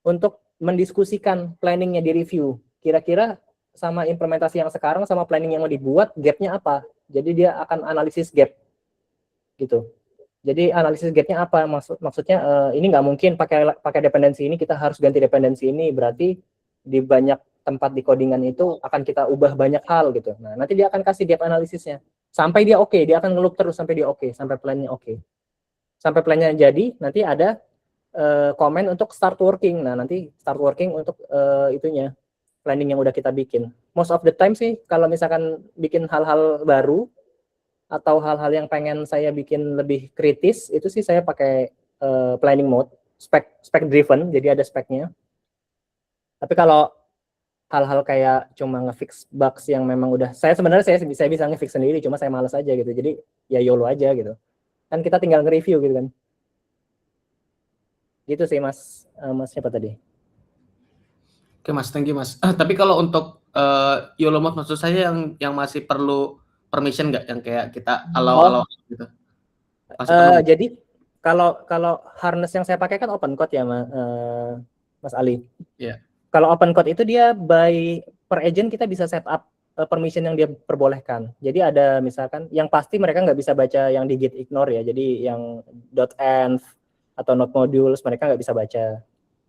Speaker 2: untuk mendiskusikan planningnya di review. Kira-kira sama implementasi yang sekarang sama planning yang mau dibuat, gap-nya apa? Jadi dia akan analisis gap, gitu. Jadi analisis gap-nya apa? Maksudnya ini nggak mungkin pakai dependensi ini, kita harus ganti dependensi ini. Berarti di banyak tempat di codingan itu akan kita ubah banyak hal gitu. Nah, nanti dia akan kasih gap analisisnya. Sampai dia oke, dia akan ngeloop terus sampai dia oke, sampai plan-nya oke. Sampai plan-nya jadi, nanti ada komen untuk start working. Nah, nanti start working untuk itunya planning yang udah kita bikin. Most of the time sih kalau misalkan bikin hal-hal baru atau hal-hal yang pengen saya bikin lebih kritis, itu sih saya pakai planning mode, spec driven, jadi ada speknya. Tapi kalau hal-hal kayak cuma nge-fix bugs yang memang udah saya bisa nge-fix sendiri, cuma saya malas aja gitu. Jadi ya YOLO aja gitu. Kan kita tinggal nge-review gitu kan. Gitu sih Mas siapa tadi?
Speaker 5: Oke Mas, thank you Mas. Tapi kalau untuk YOLO mode maksud saya yang masih perlu permission nggak, yang kayak kita allow gitu?
Speaker 2: Jadi kalau harness yang saya pakai kan open code ya Mas Ali.
Speaker 5: Iya.
Speaker 2: Kalau open code itu dia per agent kita bisa set up permission yang dia perbolehkan. Jadi ada misalkan yang pasti mereka nggak bisa baca yang di git ignore ya. Jadi yang .env atau not modules mereka nggak bisa baca.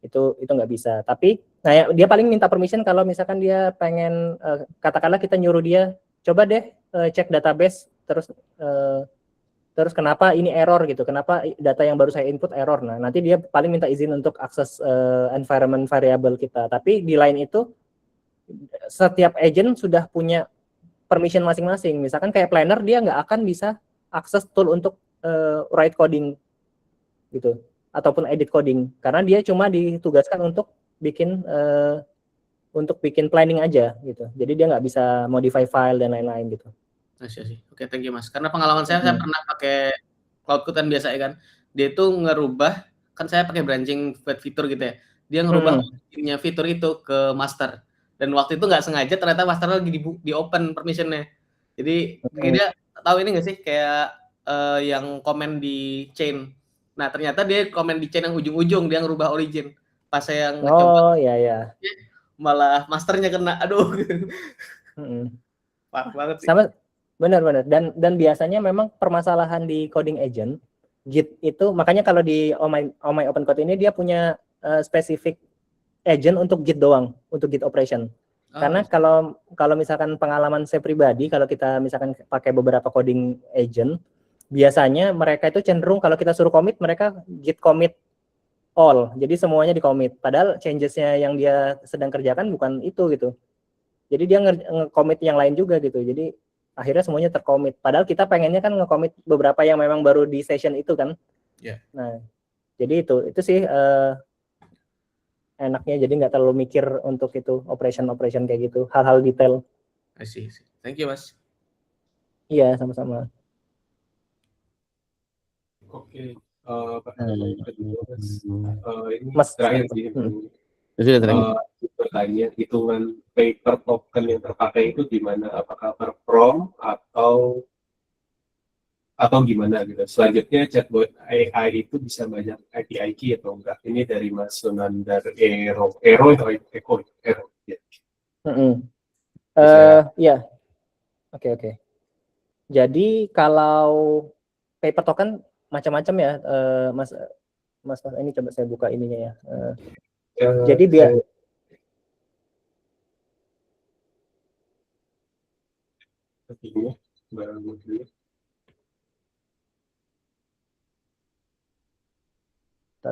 Speaker 2: Itu nggak bisa. Tapi nah dia paling minta permission kalau misalkan dia pengen katakanlah kita nyuruh dia coba deh cek database terus kenapa ini error gitu, kenapa data yang baru saya input error. Nah, nanti dia paling minta izin untuk akses environment variable kita. Tapi di lain itu setiap agent sudah punya permission masing-masing. Misalkan kayak planner dia nggak akan bisa akses tool untuk write coding gitu ataupun edit coding karena dia cuma ditugaskan untuk bikin planning aja gitu. Jadi dia nggak bisa modify file dan lain-lain gitu.
Speaker 5: Oke, thank you Mas. Karena pengalaman saya pernah pakai Cloud Code kan biasa ya kan. Dia itu ngerubah, kan saya pakai branching fitur gitu ya. Dia ngerubah fitur itu ke master. Dan waktu itu nggak sengaja ternyata master lagi di open permissionnya. Jadi dia tahu ini nggak sih kayak yang komen di chain. Nah ternyata dia komen di chain yang ujung-ujung, dia ngerubah origin. Pas saya
Speaker 2: ngecoba, ya.
Speaker 5: Malah masternya kena, aduh. Parah banget sih.
Speaker 2: Sama, benar. Dan biasanya memang permasalahan di coding agent, Git itu, makanya kalau di OMI Open Code ini dia punya spesifik agent untuk Git doang, untuk Git operation. Karena kalau misalkan pengalaman saya pribadi, kalau kita misalkan pakai beberapa coding agent, biasanya mereka itu cenderung kalau kita suruh commit, mereka Git commit all, jadi semuanya di commit. Padahal changes-nya yang dia sedang kerjakan bukan itu gitu. Jadi dia nge-commit yang lain juga gitu. Jadi akhirnya semuanya terkomit. Padahal kita pengennya kan nge-commit beberapa yang memang baru di session itu kan.
Speaker 5: Iya.
Speaker 2: Nah, jadi itu sih enaknya, jadi nggak terlalu mikir untuk itu operation kayak gitu, hal-hal detail.
Speaker 5: I see. Thank you, Mas.
Speaker 2: Iya, sama-sama.
Speaker 1: Oke, pertanyaan kedua Mas. Ini
Speaker 2: Mas,
Speaker 1: terakhir sih.
Speaker 3: Sudah terakhir.
Speaker 1: Bertanya hitungan paper token yang terpakai itu gimana? Apakah per prom atau gimana gitu? Selanjutnya chatbot AI itu bisa banyak API key atau enggak? Ini dari Mas Sunandar Ero atau Eko Ero ya.
Speaker 2: Ya, oke. Jadi kalau paper token macam-macam ya, Mas, ini coba saya buka ininya ya. Jadi biar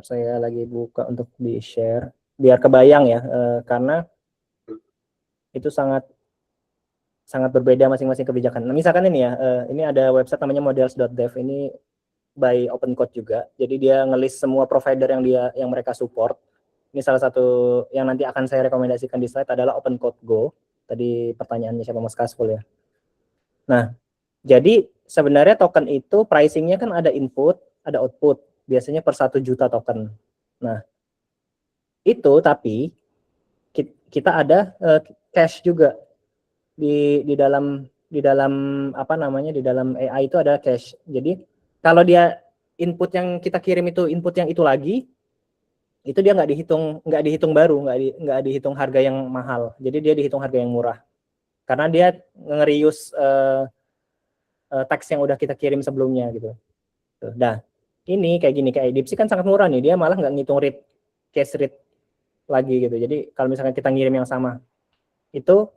Speaker 2: saya lagi buka untuk di share biar kebayang ya, karena itu sangat berbeda masing-masing kebijakan. Nah, misalkan ini ya, ini ada website namanya models.dev, ini by OpenCode juga. Jadi dia ngelis semua provider yang mereka support. Ini salah satu yang nanti akan saya rekomendasikan di slide adalah OpenCode Go. Tadi pertanyaannya siapa Mas Kasful ya. Nah, jadi sebenarnya token itu pricingnya kan ada input, ada output. Biasanya per 1 juta token. Nah, itu tapi kita ada cash juga di dalam apa namanya, di dalam AI itu ada cash. Jadi kalau dia input yang kita kirim itu input yang itu lagi, itu dia nggak dihitung baru, nggak dihitung harga yang mahal. Jadi dia dihitung harga yang murah. Karena dia nge-reuse teks yang udah kita kirim sebelumnya gitu. Nah, ini kayak gini, kayak DeepSeek kan sangat murah nih, dia malah nggak ngitung cache rate lagi gitu. Jadi kalau misalkan kita ngirim yang sama, itu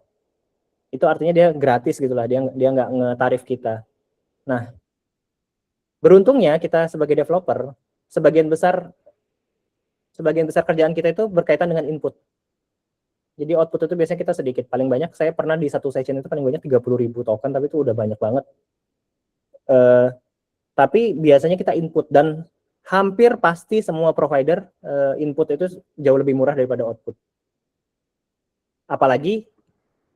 Speaker 2: artinya dia gratis gitulah, dia nggak ngetarif kita. Nah, beruntungnya kita sebagai developer, sebagian besar kerjaan kita itu berkaitan dengan input. Jadi output itu biasanya kita sedikit, paling banyak saya pernah di satu session itu paling banyak 30.000 token, tapi itu udah banyak banget. Tapi biasanya kita input, dan hampir pasti semua provider input itu jauh lebih murah daripada output. Apalagi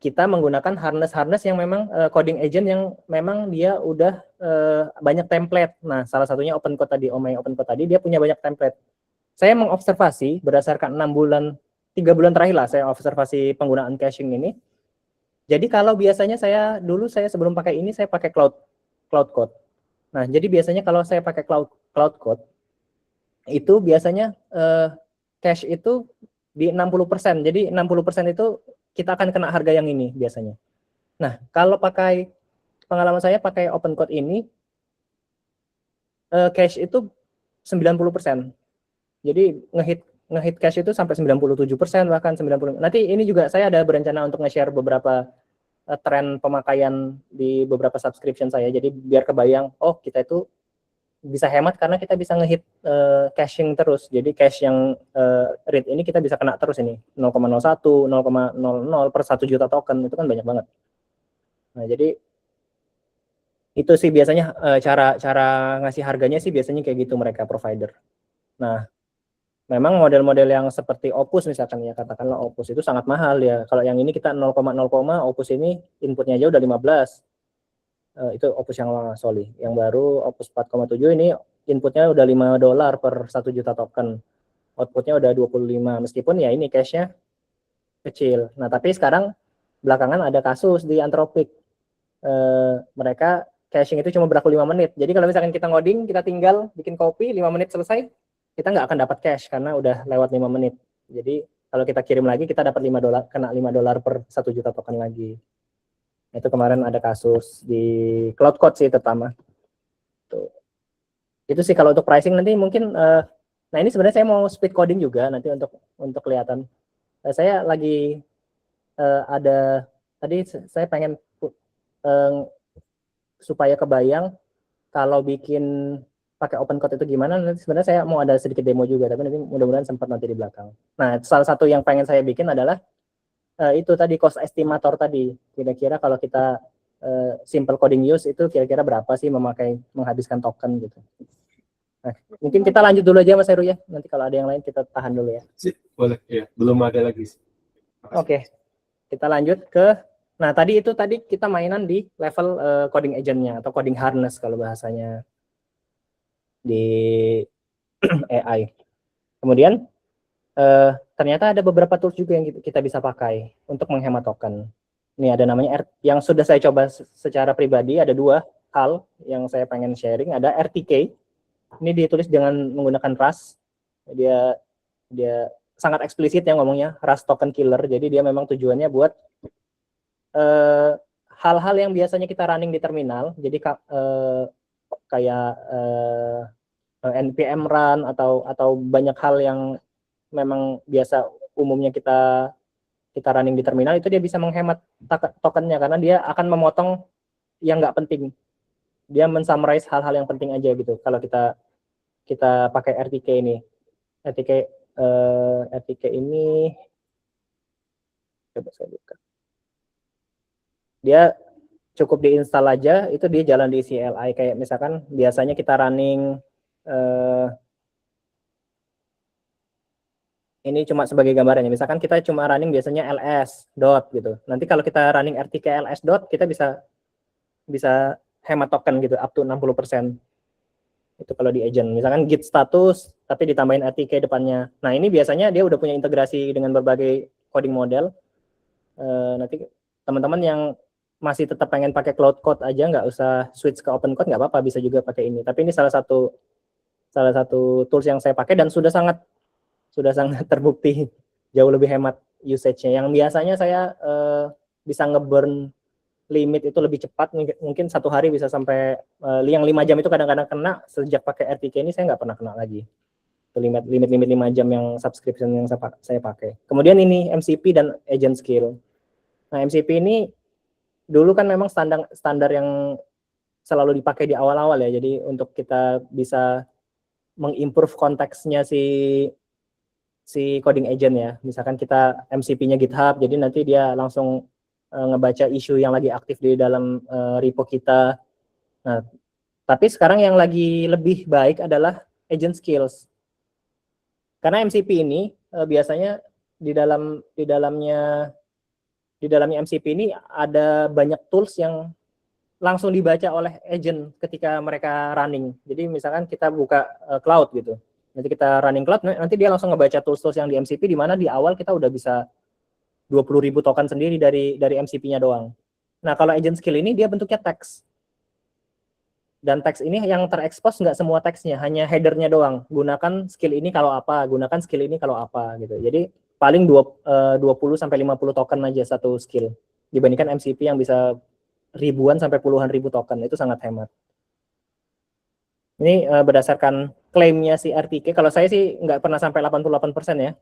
Speaker 2: kita menggunakan harness yang memang coding agent yang memang dia udah banyak template. Nah, salah satunya OpenCode tadi, OpenCode tadi dia punya banyak template. Saya mengobservasi berdasarkan 3 bulan terakhir lah saya observasi penggunaan caching ini. Jadi kalau biasanya saya sebelum pakai ini saya pakai cloud code. Nah, jadi biasanya kalau saya pakai cloud code itu biasanya cache itu di 60%. Jadi 60% itu kita akan kena harga yang ini biasanya. Nah, kalau pengalaman saya pakai OpenCode ini cache itu 90%. Jadi ngehit cache itu sampai 97%, bahkan 90%. Nanti ini juga saya ada berencana untuk nge-share beberapa tren pemakaian di beberapa subscription saya. Jadi biar kebayang, oh kita itu bisa hemat karena kita bisa ngehit caching terus. Jadi cache yang rate ini kita bisa kena terus ini 0,01, 0,00 per 1 juta token, itu kan banyak banget. Nah, jadi itu sih biasanya cara ngasih harganya sih biasanya kayak gitu mereka provider. Nah, memang model-model yang seperti Opus misalkan ya, katakanlah Opus itu sangat mahal ya. Kalau yang ini kita 0,0, Opus ini inputnya aja udah 15. Itu Opus yang lama, sorry. Yang baru Opus 4,7 ini inputnya udah $5 per 1 juta token. Outputnya udah 25, meskipun ya ini cache-nya kecil. Nah, tapi sekarang belakangan ada kasus di Anthropic. Mereka caching itu cuma berlaku 5 menit. Jadi kalau misalkan kita ngoding, kita tinggal bikin copy, 5 menit selesai, kita nggak akan dapat cache karena udah lewat 5 menit. Jadi kalau kita kirim lagi, kita dapat $5, kena $5 per 1 juta token lagi. Itu kemarin ada kasus di Cloud Code sih terutama. Tuh. Itu sih kalau untuk pricing nanti mungkin, nah ini sebenarnya saya mau speed coding juga nanti untuk kelihatan. Saya lagi ada, tadi saya pengen supaya kebayang kalau bikin pakai OpenCode itu gimana. Nanti sebenarnya saya mau ada sedikit demo juga, tapi nanti mudah-mudahan sempat nanti di belakang. Nah, salah satu yang pengen saya bikin adalah itu tadi cost estimator tadi. Kira-kira kalau kita simple coding use itu kira-kira berapa sih menghabiskan token gitu. Nah, mungkin kita lanjut dulu aja Mas Heru ya. Nanti kalau ada yang lain kita tahan dulu ya.
Speaker 1: Boleh ya, belum ada lagi.
Speaker 2: Oke. Kita lanjut ke tadi kita mainan di level coding agent-nya atau coding harness kalau bahasanya di AI. Kemudian ternyata ada beberapa tools juga yang kita bisa pakai untuk menghemat token. Ini ada namanya yang sudah saya coba secara pribadi, ada 2 hal yang saya pengen sharing. Ada RTK. Ini ditulis dengan menggunakan Rust. Dia sangat eksplisit yang ngomongnya Rust token killer. Jadi dia memang tujuannya buat hal-hal yang biasanya kita running di terminal. Jadi kayak npm run atau banyak hal yang memang biasa umumnya kita running di terminal, itu dia bisa menghemat tokennya karena dia akan memotong yang nggak penting. Dia men-summarize hal-hal yang penting aja gitu. Kalau kita pakai RTK ini, RTK ini coba saya buka. Dia cukup diinstal aja, itu dia jalan di CLI. Kayak misalkan biasanya kita running ini cuma sebagai gambarannya. Misalkan kita cuma running biasanya ls dot gitu. Nanti kalau kita running RTK ls dot, kita bisa hemat token gitu up to 60%. Itu kalau di agent. Misalkan git status tapi ditambahin RTK depannya. Nah, ini biasanya dia udah punya integrasi dengan berbagai coding model. Nanti teman-teman yang masih tetap pengen pakai cloud code aja, nggak usah switch ke open code, nggak apa-apa, bisa juga pakai ini. Tapi ini salah satu tools yang saya pakai dan sudah sangat terbukti jauh lebih hemat usage-nya. Yang biasanya saya bisa nge-burn limit itu lebih cepat, mungkin 1 hari bisa sampai yang 5 jam itu kadang-kadang kena. Sejak pakai RTK ini saya nggak pernah kena lagi limit 5 jam yang subscription yang saya pakai. Kemudian ini MCP dan agent skill. Nah, MCP ini dulu kan memang standar yang selalu dipakai di awal-awal ya. Jadi untuk kita bisa mengimprove konteksnya si coding agent ya. Misalkan kita MCP-nya GitHub, jadi nanti dia langsung ngebaca isu yang lagi aktif di dalam repo kita. Nah, tapi sekarang yang lagi lebih baik adalah agent skills. Karena MCP ini biasanya di dalamnya MCP ini ada banyak tools yang langsung dibaca oleh agent ketika mereka running. Jadi misalkan kita buka cloud gitu. Nanti kita running cloud, nanti dia langsung ngebaca tools yang di MCP, di mana di awal kita udah bisa 20.000 token sendiri dari MCP-nya doang. Nah, kalau agent skill ini dia bentuknya teks. Dan teks ini yang terekspos nggak semua teksnya, hanya header-nya doang. Gunakan skill ini kalau apa, gunakan skill ini kalau apa gitu. Jadi paling 20 sampai 50 token aja satu skill. Dibandingkan MCP yang bisa ribuan sampai puluhan ribu token, itu sangat hemat. Ini berdasarkan klaimnya si RTK. Kalau saya sih nggak pernah sampai 88% ya,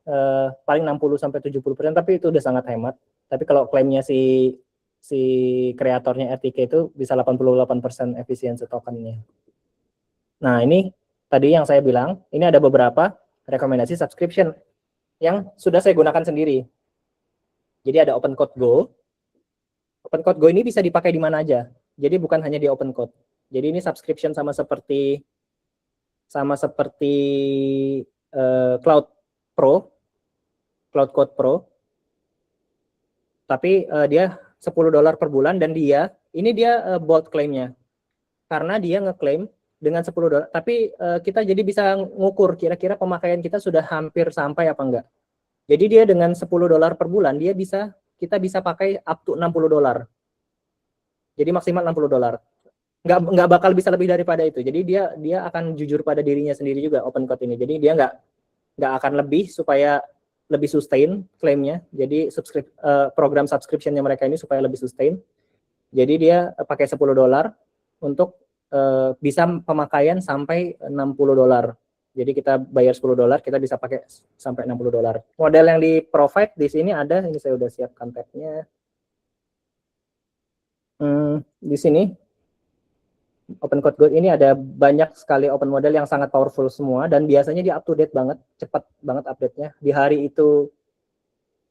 Speaker 2: paling 60 sampai 70%, tapi itu udah sangat hemat. Tapi kalau klaimnya si kreatornya RTK itu bisa 88% efisiensi tokennya. Nah, ini tadi yang saya bilang, ini ada beberapa rekomendasi subscription yang sudah saya gunakan sendiri. Jadi ada OpenCode Go. OpenCode Go ini bisa dipakai di mana aja. Jadi bukan hanya di OpenCode. Jadi ini subscription sama seperti Cloud Code Pro. Tapi dia $10 per bulan, dan dia bold claim-nya. Karena dia ngeklaim dengan $10, tapi kita jadi bisa ngukur kira-kira pemakaian kita sudah hampir sampai apa enggak. Jadi dia dengan $10 per bulan, kita bisa pakai up to $60. Jadi maksimal $60. Nggak bakal bisa lebih daripada itu. Jadi dia akan jujur pada dirinya sendiri juga, OpenCode ini. Jadi dia nggak akan lebih, supaya lebih sustain klaimnya. Jadi program subscription-nya mereka ini supaya lebih sustain. Jadi dia pakai $10 untuk bisa pemakaian sampai $60. Jadi kita bayar $10, kita bisa pakai sampai $60. Model yang di provide di sini ada, ini saya udah siapkan tab-nya. Di sini OpenCode Go ini ada banyak sekali open model yang sangat powerful semua, dan biasanya dia up to date banget, cepat banget update-nya. Di hari itu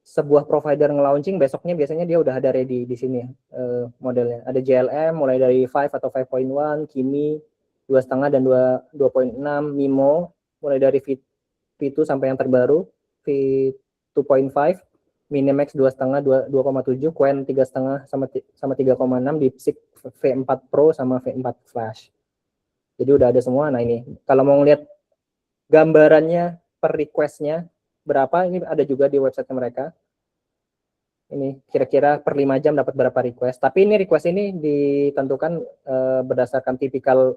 Speaker 2: sebuah provider nge-launching, besoknya biasanya dia udah ada ready di sini modelnya. Ada JLM mulai dari 5 atau 5.1, Kimi 2,5 dan 2.6, Mimo mulai dari V2 sampai yang terbaru V2.5, Minimax 2,5, 2,7, Quen 3,5 sama 3,6, DeepSeek V4 Pro sama V4 Flash. Jadi udah ada semua. Nah ini kalau mau ngeliat gambarannya per requestnya berapa, ini ada juga di website mereka. Ini kira-kira per 5 jam dapat berapa request. Tapi ini request ini ditentukan berdasarkan tipikal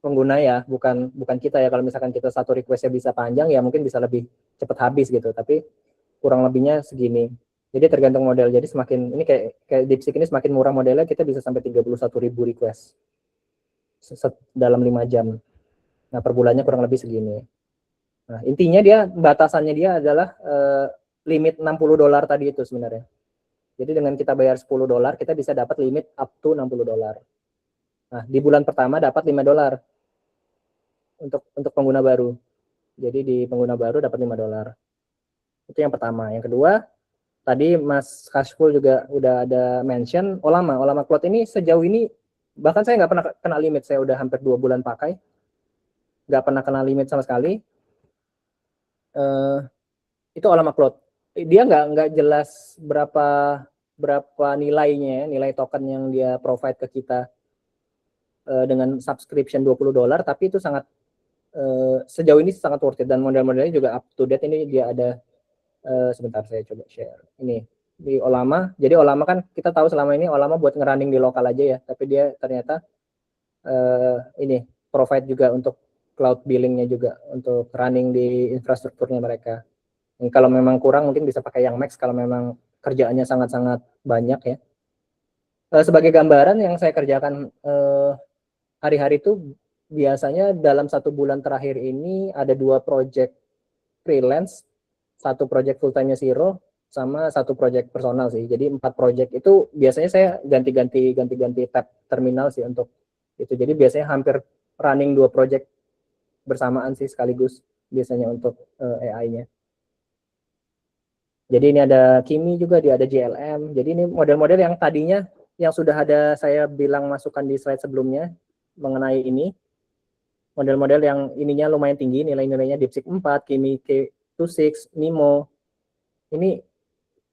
Speaker 2: pengguna ya, bukan kita ya. Kalau misalkan kita satu requestnya bisa panjang ya mungkin bisa lebih cepat habis gitu. Tapi kurang lebihnya segini. Jadi tergantung model. Jadi semakin ini kayak DeepSeek ini semakin murah modelnya kita bisa sampai 31.000 request dalam 5 jam. Nah per bulannya kurang lebih segini. Nah, intinya batasannya dia adalah limit $60 tadi itu sebenarnya. Jadi dengan kita bayar $10, kita bisa dapat limit up to $60. Nah, di bulan pertama dapat $5 untuk pengguna baru. Jadi di pengguna baru dapat $5. Itu yang pertama. Yang kedua, tadi Mas Kashful juga udah ada mention Ollama Cloud ini sejauh ini bahkan saya nggak pernah kena limit. Saya udah hampir 2 bulan pakai, nggak pernah kena limit sama sekali. Itu Ollama Cloud. Dia nggak jelas berapa nilainya, nilai token yang dia provide ke kita dengan subscription $20, tapi itu sangat sejauh ini sangat worth it dan model-modelnya juga up to date. Ini dia ada sebentar saya coba share. Ini di Ollama. Jadi Ollama kan kita tahu selama ini Ollama buat ngerunning di lokal aja ya, tapi dia ternyata ini provide juga untuk cloud billingnya juga untuk running di infrastrukturnya mereka. Dan kalau memang kurang mungkin bisa pakai yang Max kalau memang kerjaannya sangat-sangat banyak ya. Sebagai gambaran yang saya kerjakan hari-hari itu biasanya dalam 1 bulan terakhir ini ada 2 project freelance, 1 project full time-nya Zero, sama 1 project personal sih. Jadi 4 project itu biasanya saya ganti-ganti tab terminal sih untuk itu. Jadi biasanya hampir running 2 project bersamaan sih sekaligus biasanya untuk AI-nya. Jadi ini ada Kimi juga, dia ada JLM. Jadi ini model-model yang tadinya yang sudah ada saya bilang masukan di slide sebelumnya mengenai ini. Model-model yang ininya lumayan tinggi, nilai-nilainya DeepSeek 4, Kimi K26, Mimo. Ini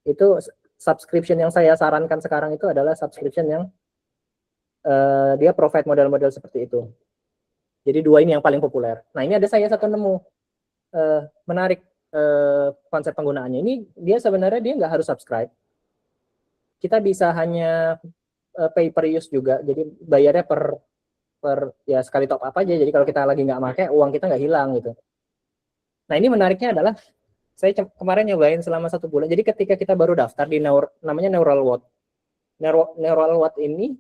Speaker 2: itu subscription yang saya sarankan sekarang itu adalah subscription yang dia provide model-model seperti itu. Jadi 2 ini yang paling populer. Nah ini ada saya satu nemu menarik konsep penggunaannya. Ini dia sebenarnya dia nggak harus subscribe. Kita bisa hanya pay per use juga. Jadi bayarnya per ya sekali top up aja. Jadi kalau kita lagi nggak pakai, uang kita nggak hilang gitu. Nah ini menariknya adalah saya kemarin nyobain selama 1 bulan. Jadi ketika kita baru daftar di namanya NeuralWatt. NeuralWatt ini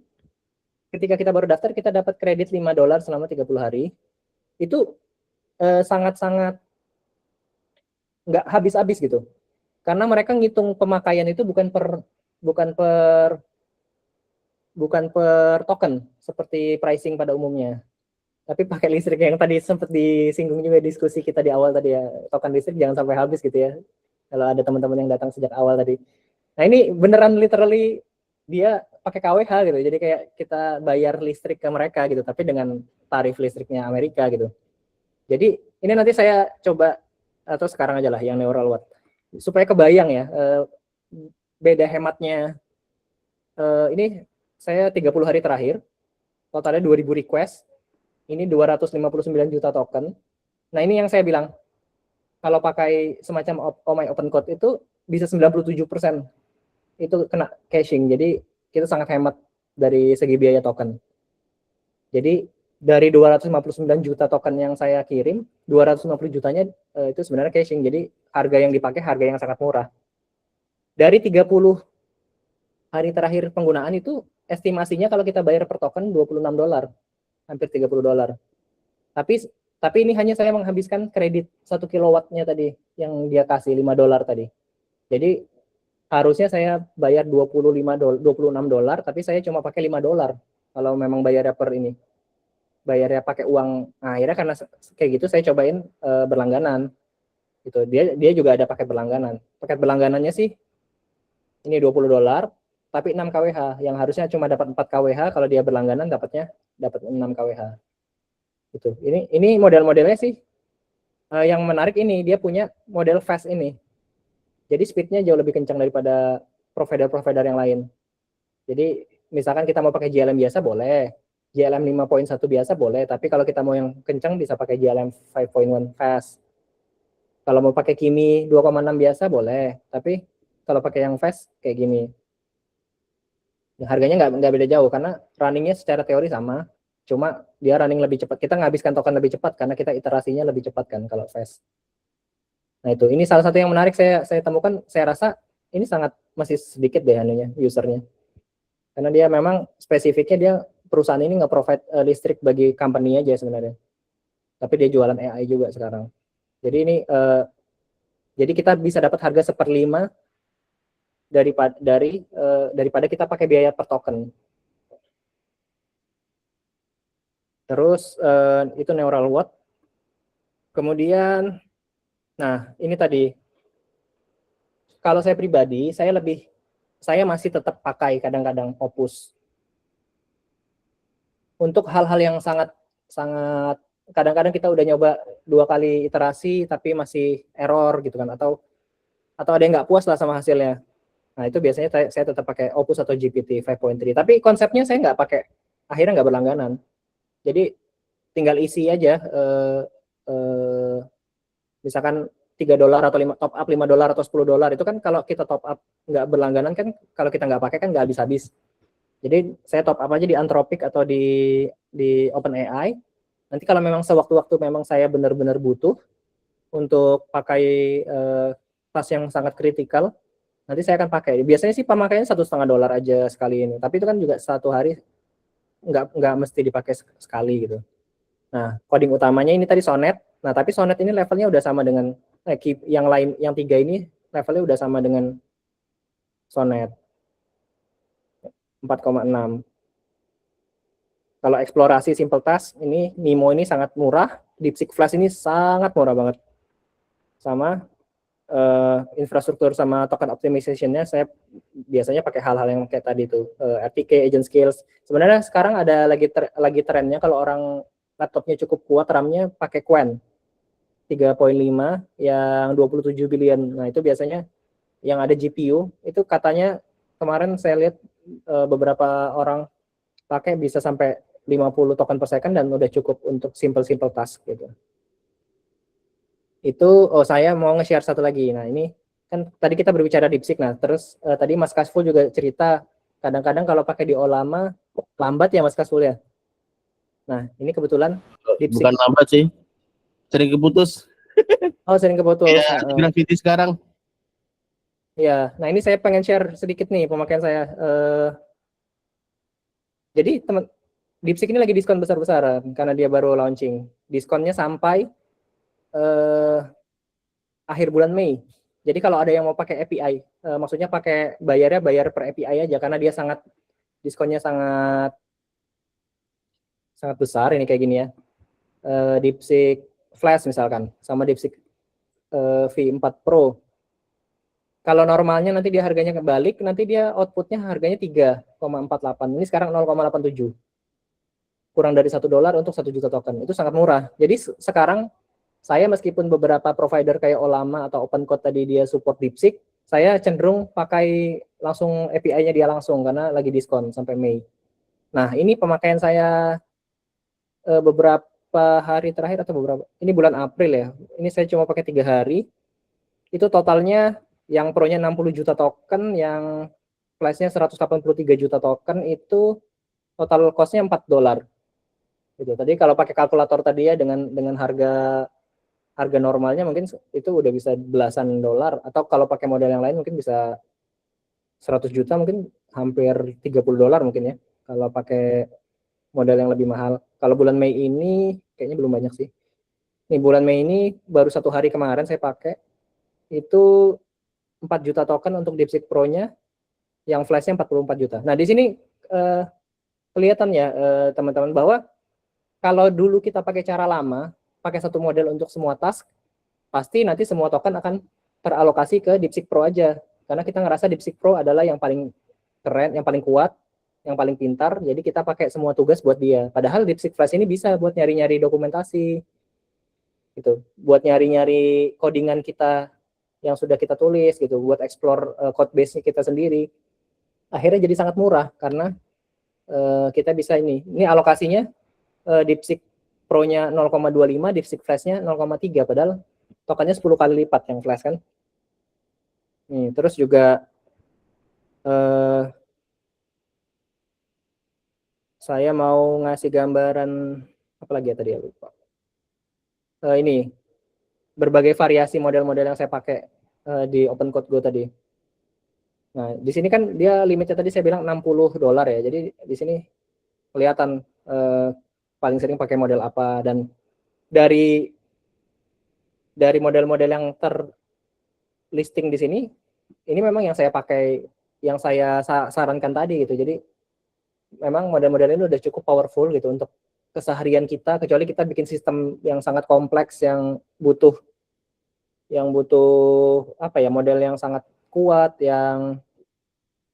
Speaker 2: ketika kita baru daftar kita dapat kredit $5 selama 30 hari. Itu sangat-sangat nggak habis-habis gitu. Karena mereka ngitung pemakaian itu bukan per token seperti pricing pada umumnya. Tapi pakai listrik yang tadi sempat disinggung juga diskusi kita di awal tadi ya. Token listrik jangan sampai habis gitu ya. Kalau ada teman-teman yang datang sejak awal tadi. Nah, ini beneran literally dia pakai KWH gitu. Jadi kayak kita bayar listrik ke mereka gitu, tapi dengan tarif listriknya Amerika gitu. Jadi ini nanti saya coba atau sekarang aja lah yang NeuralWatt supaya kebayang ya beda hematnya. Ini saya 30 hari terakhir totalnya 2.000 request, ini 259 juta token. Nah ini yang saya bilang kalau pakai semacam OMI Open Code itu bisa 97% itu kena caching. Jadi kita sangat hemat dari segi biaya token. Jadi dari 259 juta token yang saya kirim, 250 jutanya itu sebenarnya caching. Jadi harga yang dipakai harga yang sangat murah. Dari 30 hari terakhir penggunaan itu estimasinya kalau kita bayar per token $26, hampir $30. Tapi ini hanya saya menghabiskan kredit 1 kilowattnya tadi yang dia kasih $5 tadi. Jadi harusnya saya bayar $26, tapi saya cuma pakai $5 kalau memang bayarnya per ini. Bayarnya pakai uang. Nah, akhirnya karena kayak gitu saya cobain berlangganan. Gitu. Dia juga ada paket berlangganan. Paket berlangganannya sih ini $20, tapi 6 kWh. Yang harusnya cuma dapat 4 kWh, kalau dia berlangganan dapat 6 kWh. Gitu. Ini model-modelnya sih yang menarik ini, dia punya model fast ini. Jadi speednya jauh lebih kencang daripada provider-provider yang lain. Jadi misalkan kita mau pakai JLM biasa boleh, JLM 5.1 biasa boleh, tapi kalau kita mau yang kencang bisa pakai JLM 5.1 fast. Kalau mau pakai Kimi 2,6 biasa boleh, tapi kalau pakai yang fast kayak gini. Harganya nggak beda jauh karena runningnya secara teori sama, cuma dia running lebih cepat. Kita menghabiskan token lebih cepat karena kita iterasinya lebih cepat kan kalau fast. Nah itu, ini salah satu yang menarik saya temukan. Saya rasa ini sangat masih sedikit deh anunya usernya, karena dia memang spesifiknya dia perusahaan ini nggak provide listrik bagi company aja sebenarnya, tapi dia jualan AI juga sekarang. Jadi ini jadi kita bisa dapat harga 1/5 daripada kita pakai biaya per token. Terus itu neural watt. Kemudian, nah ini tadi, kalau saya pribadi, saya masih tetap pakai kadang-kadang Opus. Untuk hal-hal yang sangat kadang-kadang kita udah nyoba 2 kali iterasi tapi masih error gitu kan, atau ada yang nggak puas lah sama hasilnya. Nah itu biasanya saya tetap pakai Opus atau GPT 5.3. Tapi konsepnya saya nggak pakai, akhirnya nggak berlangganan. Jadi tinggal isi aja, misalkan $3 atau top up $5 atau $10 itu kan kalau kita top up nggak berlangganan kan, kalau kita nggak pakai kan nggak habis-habis. Jadi saya top up aja di Anthropic atau di OpenAI. Nanti kalau memang sewaktu-waktu memang saya benar-benar butuh untuk pakai tas yang sangat kritikal, nanti saya akan pakai. Biasanya sih pemakaiannya $1,5 aja sekali ini, tapi itu kan juga satu hari nggak mesti dipakai sekali gitu. Nah, coding utamanya ini tadi Sonnet. Nah, tapi Sonnet ini levelnya udah sama dengan yang lain, yang 3 ini levelnya udah sama dengan Sonnet 4,6. Kalau eksplorasi simple task ini Nemo ini sangat murah, DeepSeek Flash ini sangat murah banget. Sama infrastruktur sama token optimization-nya saya biasanya pakai hal-hal yang kayak tadi itu, RTK, agent skills. Sebenarnya sekarang ada lagi trennya kalau orang laptopnya cukup kuat, RAM-nya pakai Qwen 3.5 yang 27 billion. Nah, itu biasanya yang ada GPU, itu katanya kemarin saya lihat beberapa orang pakai bisa sampai 50 token per second dan udah cukup untuk simple task gitu. Itu saya mau nge-share satu lagi. Nah, ini kan tadi kita berbicara DeepSeek. Nah, terus tadi Mas Kasful juga cerita kadang-kadang kalau pakai di Olama lambat ya Mas Kasful ya. Nah, ini kebetulan DeepSeek.
Speaker 3: Bukan lambat sih, sering keputus.
Speaker 2: Oh, sering keputus.
Speaker 3: Ya, Gravity sekarang.
Speaker 2: Ya, nah ini saya pengen share sedikit nih pemakaian saya. Jadi DeepSeek ini lagi diskon besar-besaran karena dia baru launching. Diskonnya sampai akhir bulan Mei. Jadi kalau ada yang mau pakai API, maksudnya bayar per API aja karena dia diskonnya sangat besar ini kayak gini ya. DeepSeek Flash misalkan sama DeepSeek V4 Pro. Kalau normalnya nanti dia harganya kebalik, nanti dia outputnya harganya 3,48. Ini sekarang 0,87. Kurang dari $1 untuk 1 juta token. Itu sangat murah. Jadi sekarang saya meskipun beberapa provider kayak Olama atau OpenCode tadi dia support DeepSeek, saya cenderung pakai langsung API-nya dia langsung karena lagi diskon sampai Mei. Nah, ini pemakaian saya beberapa hari terakhir atau ini bulan April ya. Ini saya cuma pakai 3 hari. Itu totalnya yang Pro-nya 60 juta token, yang Flash-nya 183 juta token, itu total cost-nya $4. Gitu. Tadi kalau pakai kalkulator tadi ya dengan harga normalnya mungkin itu udah bisa belasan dolar, atau kalau pakai model yang lain mungkin bisa 100 juta, mungkin hampir $30 mungkin ya kalau pakai model yang lebih mahal. Kalau bulan Mei ini kayaknya belum banyak sih. Nih bulan Mei ini baru 1 hari kemarin saya pakai itu 4 juta token untuk DeepSeek Pro-nya, yang Flash-nya 44 juta. Nah, di sini kelihatan ya teman-teman bahwa kalau dulu kita pakai cara lama, pakai satu model untuk semua task, pasti nanti semua token akan teralokasi ke DeepSeek Pro aja, karena kita ngerasa DeepSeek Pro adalah yang paling keren, yang paling kuat, yang paling pintar, jadi kita pakai semua tugas buat dia. Padahal DeepSeek Flash ini bisa buat nyari-nyari dokumentasi, gitu, buat nyari-nyari codingan kita yang sudah kita tulis, gitu, buat explore code base-nya kita sendiri. Akhirnya jadi sangat murah karena kita bisa ini alokasinya DeepSeek Pro-nya 0,25, DeepSeek Flash-nya 0,3, padahal tokennya 10 kali lipat yang Flash kan. Nih, terus juga saya mau ngasih gambaran apa lagi ya tadi ya, lupa. Ini berbagai variasi model-model yang saya pakai di OpenCodeGo tadi. Nah, di sini kan dia limitnya tadi saya bilang $60 ya. Jadi di sini kelihatan paling sering pakai model apa, dan dari model-model yang terlisting di sini, ini memang yang saya pakai, yang saya sarankan tadi gitu. Jadi memang model-model ini udah cukup powerful gitu untuk keseharian kita, kecuali kita bikin sistem yang sangat kompleks yang butuh apa ya, model yang sangat kuat, yang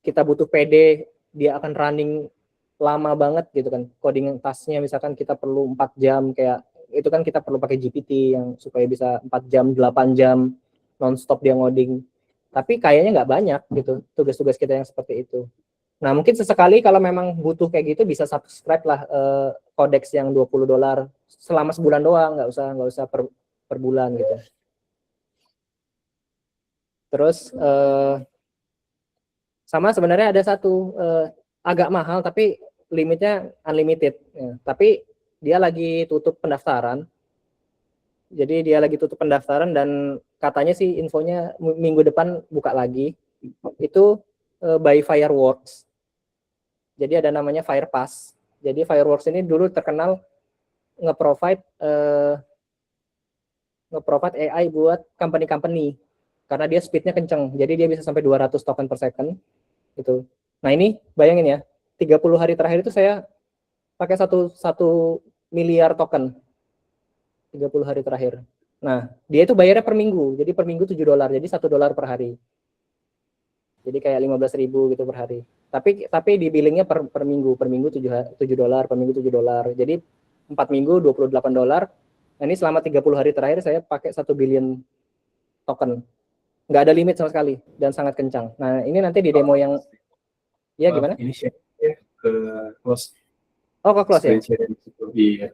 Speaker 2: kita butuh PD, dia akan running lama banget gitu kan. Coding tasknya misalkan kita perlu 4 jam, kayak itu kan kita perlu pakai GPT yang supaya bisa 4 jam, 8 jam nonstop dia ngoding. Tapi kayaknya nggak banyak gitu tugas-tugas kita yang seperti itu. Nah, mungkin sesekali kalau memang butuh kayak gitu bisa subscribe lah Codex yang $20 selama sebulan doang, nggak usah per bulan gitu. Terus sama sebenarnya ada satu agak mahal tapi limitnya unlimited ya. Tapi dia lagi tutup pendaftaran. Jadi dia lagi tutup pendaftaran dan katanya sih infonya minggu depan buka lagi. Itu by Fireworks. Jadi ada namanya Firepass. Jadi Fireworks ini dulu terkenal nge-provide AI buat company-company karena dia speednya kenceng. Jadi dia bisa sampai 200 token per second gitu. Nah, ini bayangin ya, 30 hari terakhir itu saya pakai 1 miliar token. 30 hari terakhir. Nah, dia itu bayarnya per minggu. Jadi per minggu $7. Jadi $1 per hari. Jadi kayak 15.000 gitu per hari. Tapi di billingnya per minggu, $7, per minggu $7. Jadi 4 minggu $28. Nah, ini selama 30 hari terakhir saya pakai 1 billion token. Nggak ada limit sama sekali dan sangat kencang. Nah, ini nanti di demo yang ya gimana?
Speaker 1: Ini share-nya ke close.
Speaker 2: Oh, ke close ya?
Speaker 1: Iya.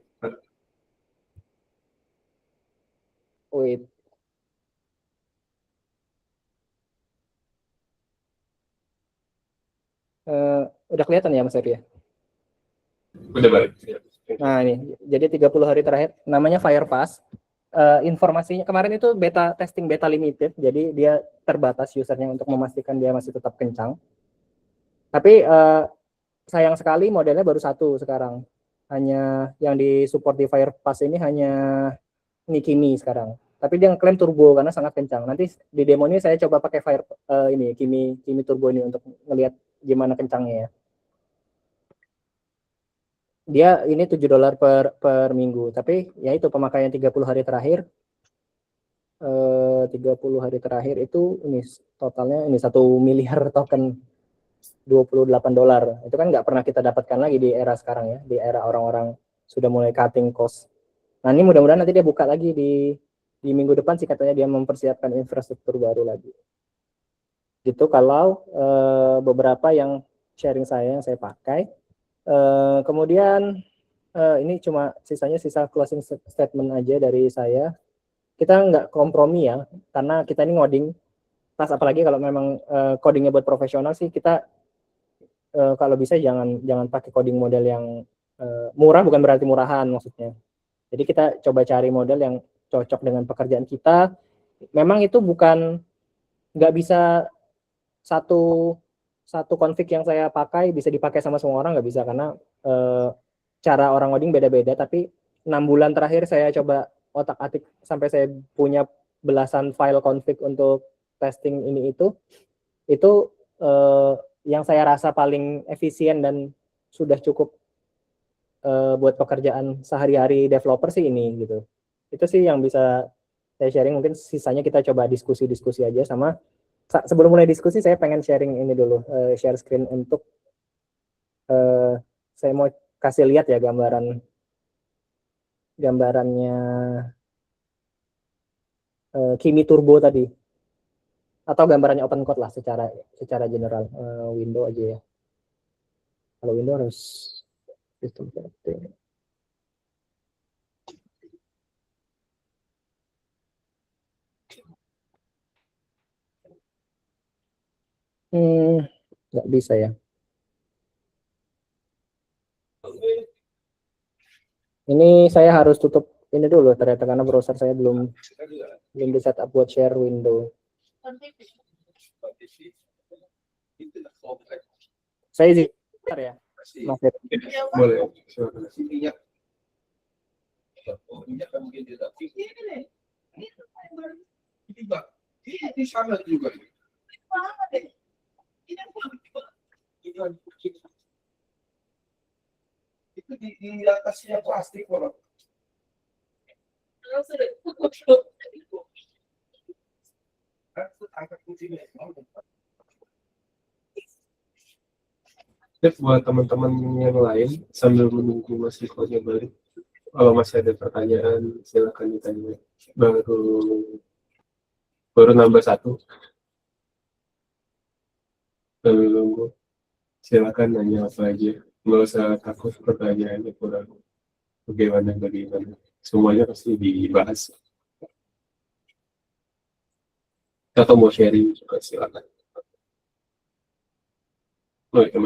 Speaker 2: Wait. Udah kelihatan ya Mas Eri ya?
Speaker 1: Udah balik.
Speaker 2: Nah, ini jadi 30 hari terakhir namanya Firepass. Informasinya kemarin itu testing beta limited, jadi dia terbatas usernya untuk memastikan dia masih tetap kencang. Tapi sayang sekali modelnya baru 1 sekarang. Hanya yang disupport di Firepass ini hanya Kimi sekarang. Tapi dia ngeklaim turbo karena sangat kencang. Nanti di demo ini saya coba pakai Kimi turbo ini untuk ngelihat gimana kencangnya ya. Dia ini $7 per minggu, tapi ya itu pemakaian 30 hari terakhir. 30 hari terakhir itu ini totalnya ini 1 miliar token, $28. Itu kan nggak pernah kita dapatkan lagi di era sekarang ya, di era orang-orang sudah mulai cutting cost. Nah, ini mudah-mudahan nanti dia buka lagi di minggu depan sih, katanya dia mempersiapkan infrastruktur baru lagi. Gitu kalau beberapa yang sharing yang saya pakai. Kemudian ini cuma sisa closing statement aja dari saya. Kita nggak kompromi ya, karena kita ini ngoding. Apalagi kalau memang codingnya buat profesional sih, kita kalau bisa jangan pakai coding model yang murah, bukan berarti murahan maksudnya. Jadi kita coba cari model yang cocok dengan pekerjaan kita. Memang itu nggak bisa satu config yang saya pakai bisa dipakai sama semua orang, nggak bisa, karena cara orang coding beda-beda. Tapi 6 bulan terakhir saya coba otak-atik sampai saya punya belasan file config untuk testing ini itu yang saya rasa paling efisien dan sudah cukup buat pekerjaan sehari-hari developer sih ini gitu. Itu sih yang bisa Saya sharing, mungkin sisanya kita coba diskusi-diskusi aja. Sama sebelum mulai diskusi saya pengen sharing ini dulu, share screen untuk saya mau kasih lihat ya gambarannya Kimi Turbo tadi, atau gambarannya OpenCode lah secara general. Window aja ya. Kalau Window harus sistem setting. Nggak bisa ya. Ini saya harus tutup ini dulu ternyata karena browser saya belum di setup buat share window. Saya izin ya, Mas Dev.
Speaker 1: Boleh.
Speaker 6: Itu di atasnya plastik kok.
Speaker 1: Buat teman-teman yang lain sambil menunggu Mas Riko-nya balik, kalau masih ada pertanyaan silakan ditanya. Baru nambah 1. Sambil nunggu silakan nanya apa aja, nggak usah takut pertanyaannya kurang bagaimana, semuanya pasti dibahas. Atau mau sharing juga silakan. Oh iya,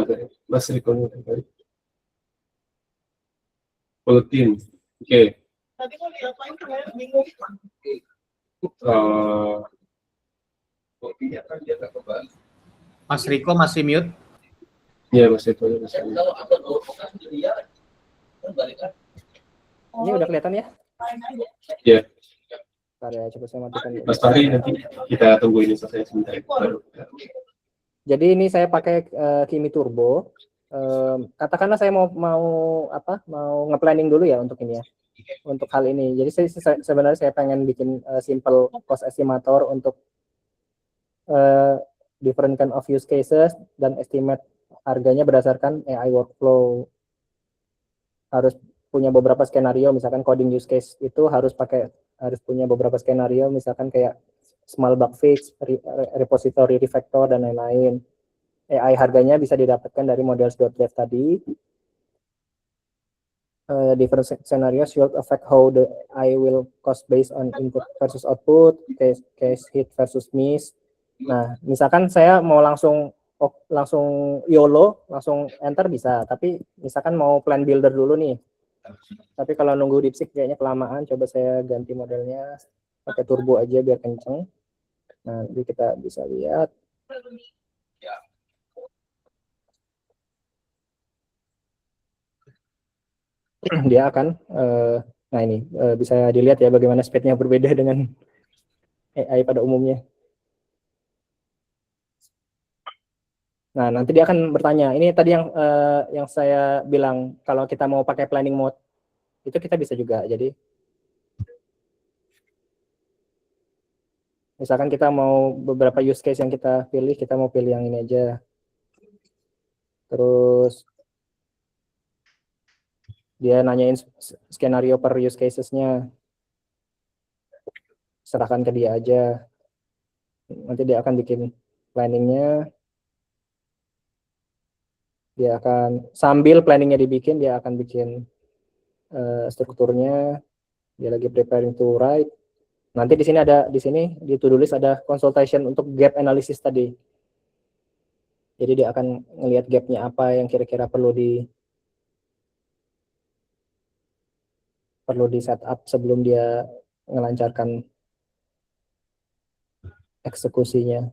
Speaker 1: Mas Riko balik. Rutin, oke.
Speaker 6: Tadi mau diapain kemarin bingung. Kopinya kan dia nggak kebalik.
Speaker 5: Mas Riko masih mute.
Speaker 1: Ya Mas Riko.
Speaker 6: Kalau aku kan dia balik kan.
Speaker 2: Ini udah kelihatan ya?
Speaker 1: Ya.
Speaker 2: Bentar ya, coba saya matikan.
Speaker 1: Mas Fahri, nanti kita tunggu ini selesai sebentar.
Speaker 2: Jadi ini saya pakai Kimi Turbo. Katakanlah saya mau nge-planning dulu ya untuk ini ya, untuk hal ini. Jadi sebenarnya saya pengen bikin simple cost estimator untuk different kind of use cases dan estimate harganya berdasarkan AI workflow. Harus punya beberapa skenario, misalkan coding use case itu harus punya beberapa skenario, misalkan kayak small bug fix, repository refactor, dan lain-lain. AI harganya bisa didapatkan dari models.dev tadi. Different scenarios should affect how the AI will cost based on input versus output, case hit versus miss. Nah, misalkan saya mau langsung YOLO, langsung enter bisa, tapi misalkan mau plan builder dulu nih. Tapi kalau nunggu DeepSeek kayaknya kelamaan, coba saya ganti modelnya pakai turbo aja biar kenceng. Nah, nanti kita bisa lihat. Dia akan, nah ini bisa dilihat ya bagaimana speednya berbeda dengan AI pada umumnya. Nah, nanti dia akan bertanya, ini tadi yang saya bilang, kalau kita mau pakai planning mode, itu kita bisa juga. Jadi, misalkan kita mau beberapa use case yang kita pilih, kita mau pilih yang ini aja. Terus, dia nanyain skenario per use cases-nya. Serahkan ke dia aja. Nanti dia akan bikin planning-nya. Dia akan, sambil planningnya dibikin, dia akan bikin strukturnya. Dia lagi preparing to write. Nanti di sini di to-do list ada consultation untuk gap analysis tadi. Jadi dia akan ngelihat gapnya apa yang kira-kira perlu di setup sebelum dia melancarkan eksekusinya.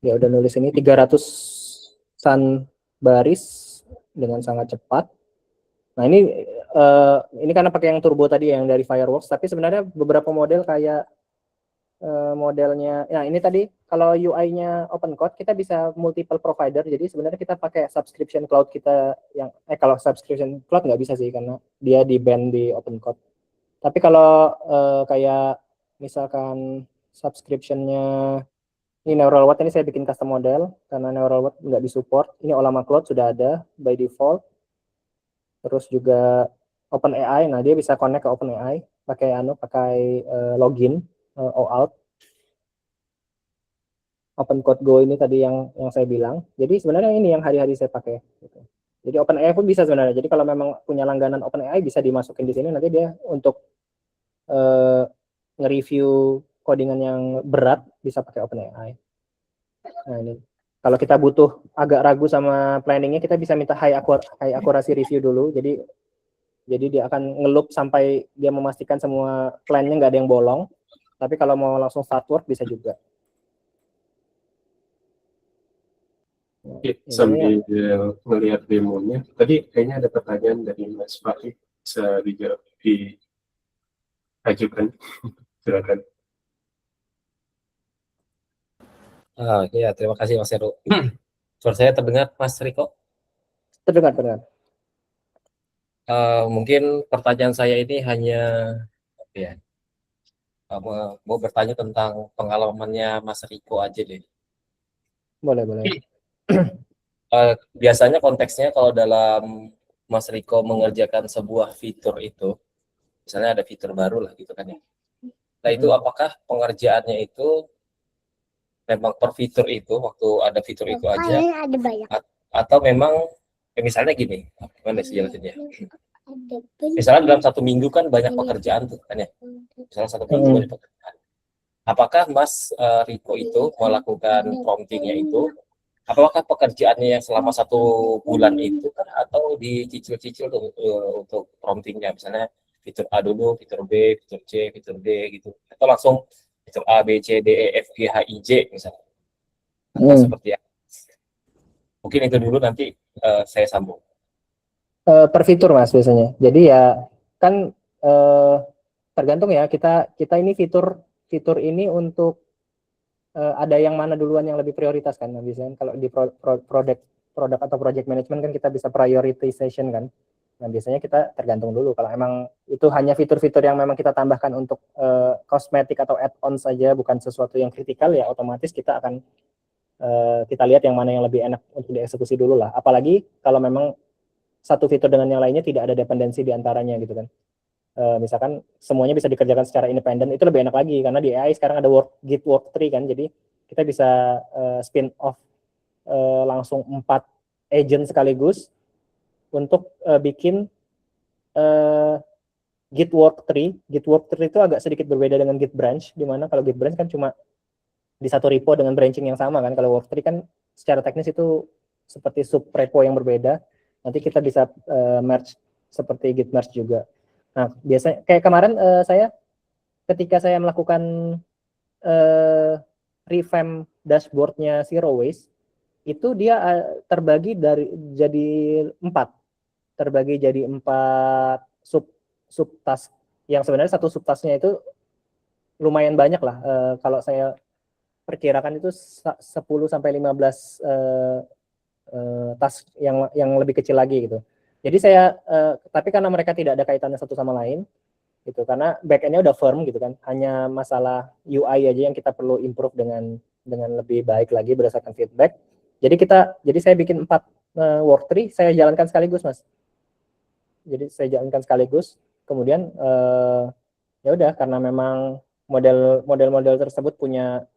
Speaker 2: Dia udah nulis ini 300-an baris dengan sangat cepat. Nah, ini karena pakai yang turbo tadi yang dari Fireworks, tapi sebenarnya beberapa model kayak modelnya, ya ini tadi kalau UI-nya OpenCode kita bisa multiple provider, jadi sebenarnya kita pakai subscription cloud kita yang kalau subscription cloud nggak bisa sih karena dia di ban di OpenCode. Tapi kalau kayak misalkan subscription-nya ini NeuralWatt, ini saya bikin custom model karena NeuralWatt nggak disupport. Ini Ollama Cloud sudah ada by default. Terus juga OpenAI, nah dia bisa connect ke OpenAI pakai login OAuth. Open Code Go ini tadi yang saya bilang. Jadi sebenarnya ini yang hari-hari saya pakai. Gitu. Jadi OpenAI pun bisa sebenarnya. Jadi kalau memang punya langganan OpenAI bisa dimasukin di sini, nanti dia untuk nge-review codingan yang berat bisa pakai OpenAI. Nah ini, kalau kita butuh agak ragu sama planningnya, kita bisa minta high accuracy review dulu. Jadi dia akan ngeloop sampai dia memastikan semua plan-nya nggak ada yang bolong. Tapi kalau mau langsung start work bisa juga.
Speaker 1: Oke, sambil melihat demonya, tadi kayaknya ada pertanyaan dari Mas Fakih, bisa dijawab, diajukan. Silakan.
Speaker 7: Ya, terima kasih Mas Heru. Suara saya terdengar, Mas Riko?
Speaker 2: Terdengar.
Speaker 7: Mungkin pertanyaan saya ini hanya ya, mau bertanya tentang pengalamannya Mas Riko aja deh.
Speaker 2: Boleh.
Speaker 7: Biasanya konteksnya kalau dalam Mas Riko mengerjakan sebuah fitur itu, misalnya ada fitur baru lah gitu kan ya. Nah itu apakah pengerjaannya itu memang per fitur itu, waktu ada fitur itu aja, atau memang misalnya gini, gimana sih jelasinnya? Misalnya dalam 1 minggu kan banyak pekerjaan tuh kan ya, misalnya 1 minggu banyak pekerjaan. Apakah Mas Riko itu melakukan promptingnya itu, apakah pekerjaannya yang selama 1 bulan itu kan, atau dicicil-cicil tuh untuk promptingnya, misalnya fitur A dulu, fitur B, fitur C, fitur D gitu, atau langsung fitur A, B, C, D, E, F, G, H, I, J misalnya, atau seperti apa? Mungkin itu dulu, nanti saya sambung.
Speaker 2: Per fitur Mas biasanya. Jadi ya kan tergantung ya, kita ini fitur ini untuk ada yang mana duluan yang lebih prioritas kan. Nah, biasanya kalau di produk atau project management kan kita bisa prioritization kan. Nah biasanya kita tergantung dulu, kalau emang itu hanya fitur-fitur yang memang kita tambahkan untuk kosmetik atau add-on saja, bukan sesuatu yang kritikal, ya otomatis kita akan kita lihat yang mana yang lebih enak untuk dieksekusi dulu lah. Apalagi kalau memang satu fitur dengan yang lainnya tidak ada dependensi di antaranya gitu kan. Misalkan semuanya bisa dikerjakan secara independen, itu lebih enak lagi karena di AI sekarang ada Git work tree kan, jadi kita bisa spin off langsung 4 agent sekaligus untuk bikin Git work-tree. Git work-tree itu agak sedikit berbeda dengan Git branch, di mana kalau Git branch kan cuma di satu repo dengan branching yang sama kan. Kalau work-tree kan secara teknis itu seperti sub repo yang berbeda. Nanti kita bisa merge seperti Git merge juga. Nah, biasanya kayak kemarin ketika saya melakukan revamp dashboardnya Zero Waste, itu dia terbagi jadi 4 sub task, yang sebenarnya satu sub tasknya itu lumayan banyak lah. Kalau saya perkirakan itu 10 sampai 15 task yang lebih kecil lagi gitu. Jadi saya tapi karena mereka tidak ada kaitannya satu sama lain gitu, karena backend-nya udah firm gitu kan, hanya masalah UI aja yang kita perlu improve dengan lebih baik lagi berdasarkan feedback. Jadi saya bikin 4 work-tree, saya jalankan sekaligus Mas. Jadi saya jalankan sekaligus, kemudian ya udah, karena memang model-model tersebut punya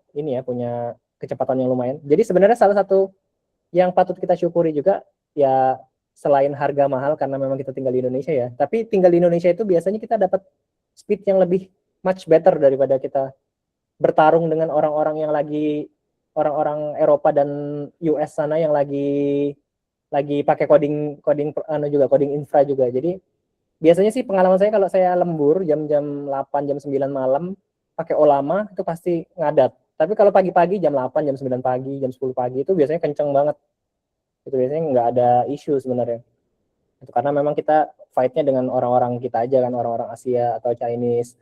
Speaker 2: kecepatan yang lumayan. Jadi sebenarnya salah satu yang patut kita syukuri juga ya, selain harga mahal karena memang kita tinggal di Indonesia ya, tapi tinggal di Indonesia itu biasanya kita dapat speed yang lebih much better daripada kita bertarung dengan orang-orang Eropa dan US sana yang lagi pakai coding infra juga. Jadi biasanya sih pengalaman saya, kalau saya lembur jam-jam 8, jam 9 malam pakai Ollama itu pasti ngadat. Tapi kalau pagi-pagi jam 8, jam 9 pagi, jam 10 pagi itu biasanya kenceng banget. Itu biasanya nggak ada isu sebenarnya. Itu karena memang kita fight-nya dengan orang-orang kita aja kan, orang-orang Asia atau Chinese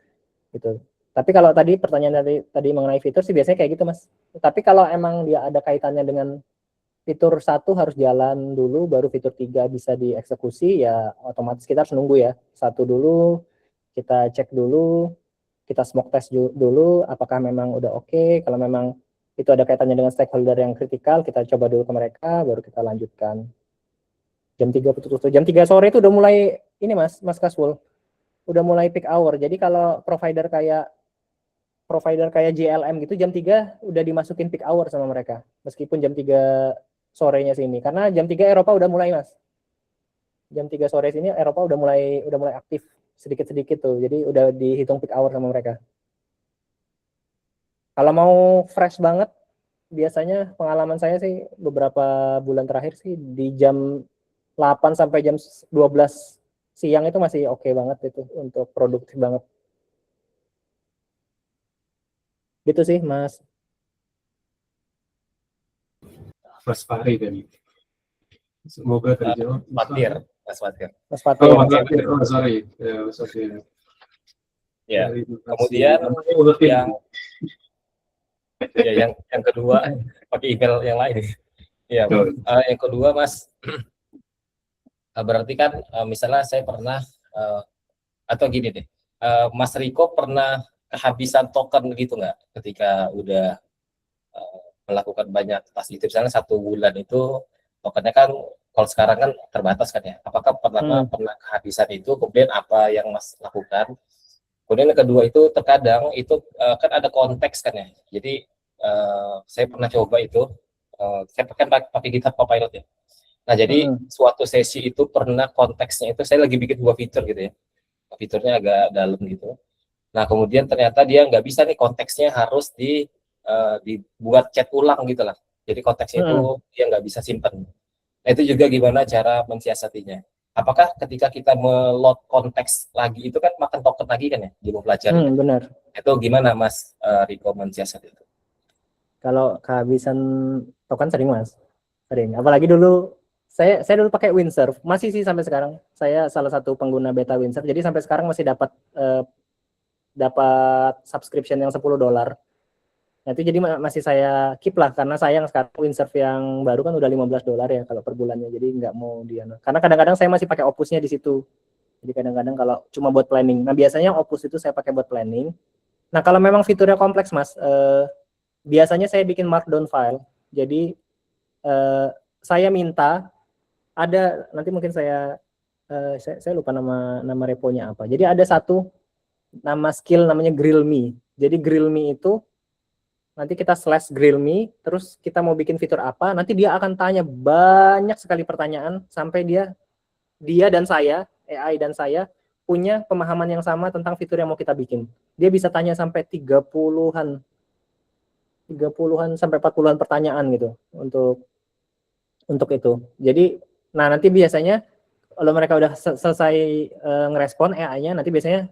Speaker 2: gitu. Tapi kalau tadi pertanyaan tadi mengenai fitur sih biasanya kayak gitu Mas. Tapi kalau emang dia ada kaitannya dengan fitur 1 harus jalan dulu, baru fitur 3 bisa dieksekusi, ya otomatis kita harus nunggu ya. 1 dulu, Kita cek dulu, kita smoke test dulu apakah memang udah oke. Kalau memang itu ada kaitannya dengan stakeholder yang kritikal, kita coba dulu ke mereka, baru kita lanjutkan. Jam 3 tutup. Jam 3 sore itu udah mulai ini Mas Kaswul. Udah mulai peak hour. Jadi kalau provider kayak JLM gitu jam 3 udah dimasukin peak hour sama mereka. Meskipun jam 3 sorenya sini. Karena jam 3 Eropa udah mulai Mas. Jam 3 sore sini Eropa udah mulai aktif sedikit-sedikit tuh. Jadi udah dihitung peak hour sama mereka. Kalau mau fresh banget, biasanya pengalaman saya sih beberapa bulan terakhir sih di jam 8 sampai jam 12 siang itu masih oke banget itu untuk produktif banget. Gitu sih Mas.
Speaker 1: Mas Fahri tadi. Semoga terjawab.
Speaker 7: Mas Fatir.
Speaker 2: Mas Fatih.
Speaker 1: Oh, Mas Fatir. Oh, sorry. Ya, Mas Fatir.
Speaker 7: Ya.
Speaker 1: Terima kasih.
Speaker 7: Kemudian
Speaker 1: yang
Speaker 7: yang kedua pakai email yang lain. Ya, yang kedua Mas, berarti kan misalnya saya pernah atau gini deh, Mas Riko pernah kehabisan token gitu nggak ketika udah melakukan banyak tas itu, misalnya 1 bulan itu tokennya kan kalau sekarang kan terbatas kan ya, apakah pernah kehabisan itu, kemudian apa yang Mas lakukan? Kemudian yang kedua itu terkadang itu kan ada konteks kan ya, jadi saya pernah coba itu, saya pakai GitHub Copilot ya. Nah jadi suatu sesi itu pernah konteksnya itu saya lagi bikin 2 fitur gitu ya, fiturnya agak dalam gitu. Nah kemudian ternyata dia nggak bisa nih, konteksnya harus dibuat chat ulang gitu lah. Jadi konteksnya itu dia nggak bisa simpan. Nah itu juga gimana cara mensiasatinya? Apakah ketika kita meload konteks lagi itu kan makan token lagi kan ya di mempelajari?
Speaker 2: Benar.
Speaker 7: Itu gimana Mas Riko mensiasati itu?
Speaker 2: Kalau kehabisan token sering Mas. Sering. Apalagi dulu saya dulu pakai Windsurf, masih sih sampai sekarang. Saya salah satu pengguna beta Windsurf. Jadi sampai sekarang masih dapat subscription yang $10. Nah itu jadi masih saya keep lah, karena sayang sekarang Windsurf yang baru kan udah $15 ya kalau per bulannya. Jadi nggak mau dia. Karena kadang-kadang saya masih pakai Opusnya di situ. Jadi kadang-kadang kalau cuma buat planning. Nah biasanya Opus itu saya pakai buat planning. Nah kalau memang fiturnya kompleks Mas, biasanya saya bikin markdown file. Jadi saya minta ada, nanti mungkin saya lupa nama reponya apa. Jadi ada satu nama skill namanya grill me. Jadi grill me itu nanti kita /grill me, terus kita mau bikin fitur apa, nanti dia akan tanya banyak sekali pertanyaan sampai dia dan saya, AI dan saya punya pemahaman yang sama tentang fitur yang mau kita bikin. Dia bisa tanya sampai 30-an sampai 40-an pertanyaan gitu untuk itu. Jadi nah nanti biasanya kalau mereka udah selesai ngerespon AI-nya, nanti biasanya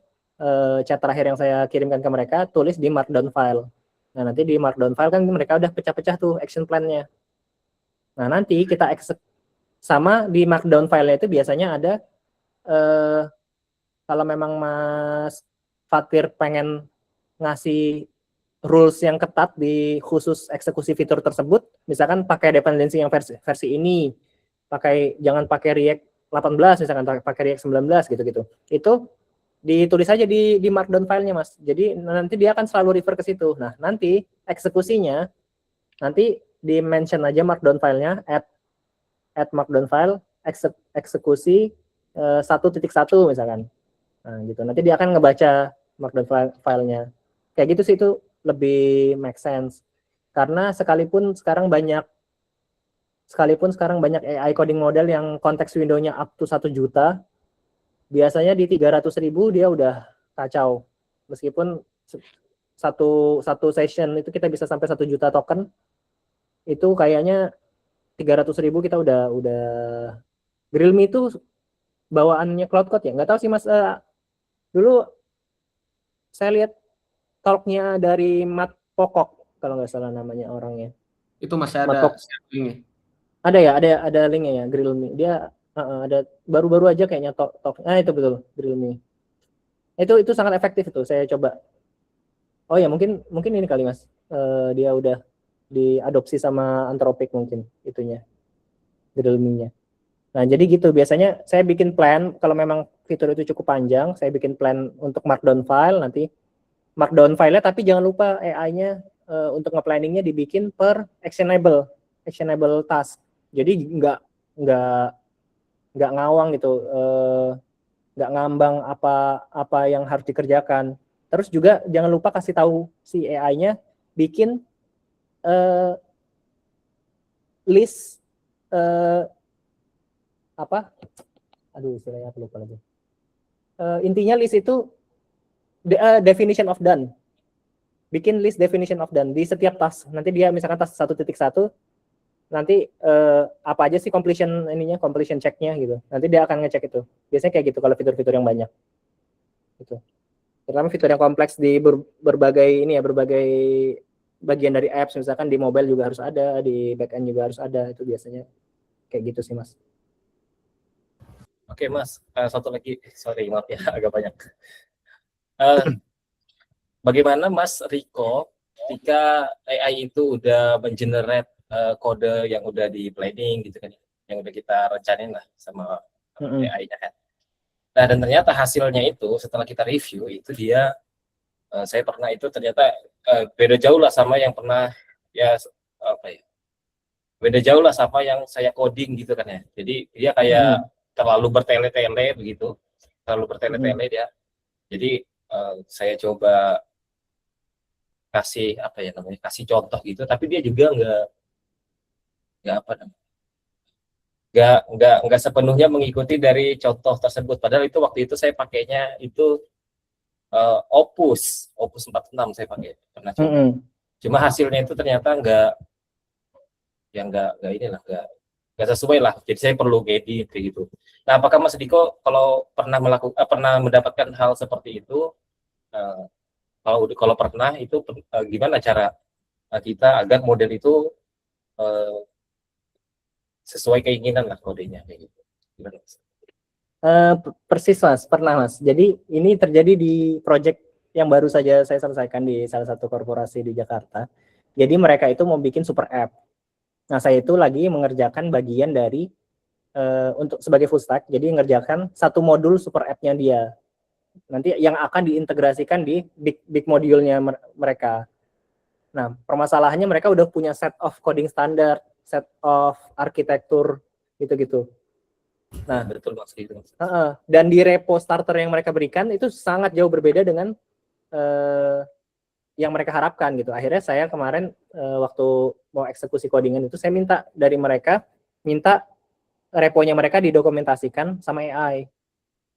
Speaker 2: chat terakhir yang saya kirimkan ke mereka tulis di markdown file. Nah nanti di markdown file kan mereka udah pecah-pecah tuh action plan-nya. Nah nanti kita sama di markdown file-nya itu biasanya ada kalau memang Mas Fatir pengen ngasih rules yang ketat di khusus eksekusi fitur tersebut, misalkan pakai dependency yang versi ini, jangan pakai React 18 misalkan, pakai React 19 gitu-gitu. Itu ditulis aja di markdown filenya Mas. Jadi nanti dia akan selalu refer ke situ. Nah nanti eksekusinya nanti di mention aja markdown filenya add markdown file eksekusi 1.1 misalkan. Nah gitu. Nanti dia akan ngebaca markdown filenya. Kayak gitu sih, itu lebih make sense. Karena sekalipun sekarang banyak AI coding model yang konteks window-nya up to 1 juta, biasanya di 300.000 dia udah kacau. Meskipun satu session itu kita bisa sampai 1 juta token, itu kayaknya 300.000 kita udah Grill Me itu bawaannya Cloudcode ya. Nggak tahu sih Mas, dulu saya lihat talknya dari Matt Pocock kalau nggak salah namanya orangnya.
Speaker 5: Itu masih ada linknya.
Speaker 2: Ada ya, ada linknya ya, Grill Me. Dia ada baru-baru aja kayaknya talk. Nah itu betul, Grill Me. Itu sangat efektif itu, saya coba. Oh ya mungkin ini kali Mas, dia udah diadopsi sama Anthropic mungkin itunya, Grill Me-nya. Nah, jadi gitu biasanya saya bikin plan kalau memang fitur itu cukup panjang, saya bikin plan untuk markdown file, nanti markdown file-nya tapi jangan lupa AI-nya untuk nge-planningnya dibikin per actionable task. Jadi nggak ngawang gitu, nggak ngambang apa yang harus dikerjakan. Terus juga jangan lupa kasih tahu si AI-nya bikin list istilahnya aku lupa lagi. Intinya list itu definition of done. Bikin list definition of done di setiap task. Nanti dia misalkan task 1.1 nanti apa aja sih completion check-nya gitu. Nanti dia akan ngecek itu. Biasanya kayak gitu kalau fitur-fitur yang banyak. Gitu. Terutama fitur yang kompleks di berbagai bagian dari apps, misalkan di mobile juga harus ada, di backend juga harus ada, itu biasanya kayak gitu sih Mas.
Speaker 7: Oke Mas, satu lagi, sorry maaf ya agak banyak. Bagaimana Mas Riko ketika AI itu udah mengenerate kode yang udah di planning gitu kan, yang udah kita rencanain lah sama AI-nya kan. Nah dan ternyata hasilnya itu setelah kita review itu dia, saya pernah itu ternyata beda jauh lah sama yang pernah beda jauh lah sama yang saya coding gitu kan ya. Jadi dia kayak terlalu bertele-tele begitu, dia. Jadi saya coba kasih kasih contoh gitu, tapi dia juga nggak sepenuhnya mengikuti dari contoh tersebut. Padahal itu waktu itu saya pakainya itu Opus 46 saya pakai, pernah coba. Cuma hasilnya itu ternyata nggak sesuai lah. Jadi saya perlu edit kayak gitu. Nah, apakah Mas Diko kalau pernah mendapatkan hal seperti itu? Kalau pernah itu gimana cara kita agar model itu sesuai keinginan lah kodenya kayak gitu? Gimana, Mas?
Speaker 2: Persis Mas, pernah Mas. Jadi ini terjadi di project yang baru saja saya selesaikan di salah satu korporasi di Jakarta. Jadi mereka itu mau bikin super app. Nah, saya itu lagi mengerjakan bagian dari untuk sebagai full stack. Jadi mengerjakan satu modul super app-nya dia. Nanti yang akan diintegrasikan di big module-nya mereka. Nah, permasalahannya mereka udah punya set of coding standard, set of arsitektur gitu-gitu. Nah,
Speaker 7: betul Mas.
Speaker 2: Dan di repo starter yang mereka berikan itu sangat jauh berbeda dengan yang mereka harapkan gitu. Akhirnya saya kemarin waktu mau eksekusi codingan itu saya minta reponya mereka didokumentasikan sama AI.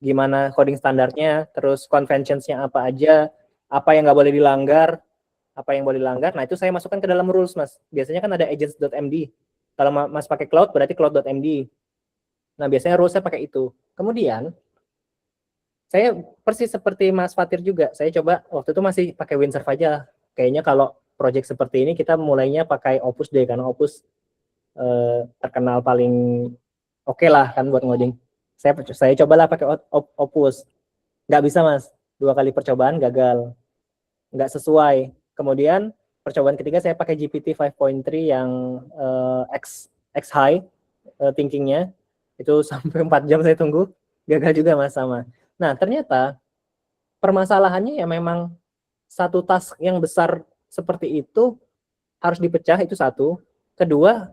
Speaker 2: Gimana coding standarnya, terus conventions-nya apa aja, apa yang nggak boleh dilanggar, Nah, itu saya masukkan ke dalam rules, Mas. Biasanya kan ada agents.md. Kalau Mas pakai cloud, berarti cloud.md. Nah, biasanya rules saya pakai itu. Kemudian, saya persis seperti Mas Fatir juga. Saya coba, waktu itu masih pakai Windsurf aja. Kayaknya kalau project seperti ini, kita mulainya pakai Opus deh, karena Opus terkenal paling oke lah kan buat ngoding. Saya cobalah pakai Opus, nggak bisa Mas, 2 kali percobaan gagal, nggak sesuai. Kemudian percobaan ketiga saya pakai GPT 5.3 yang X high thinkingnya, itu sampai 4 jam saya tunggu, gagal juga Mas sama. Nah ternyata permasalahannya ya memang satu task yang besar seperti itu harus dipecah, itu satu. Kedua,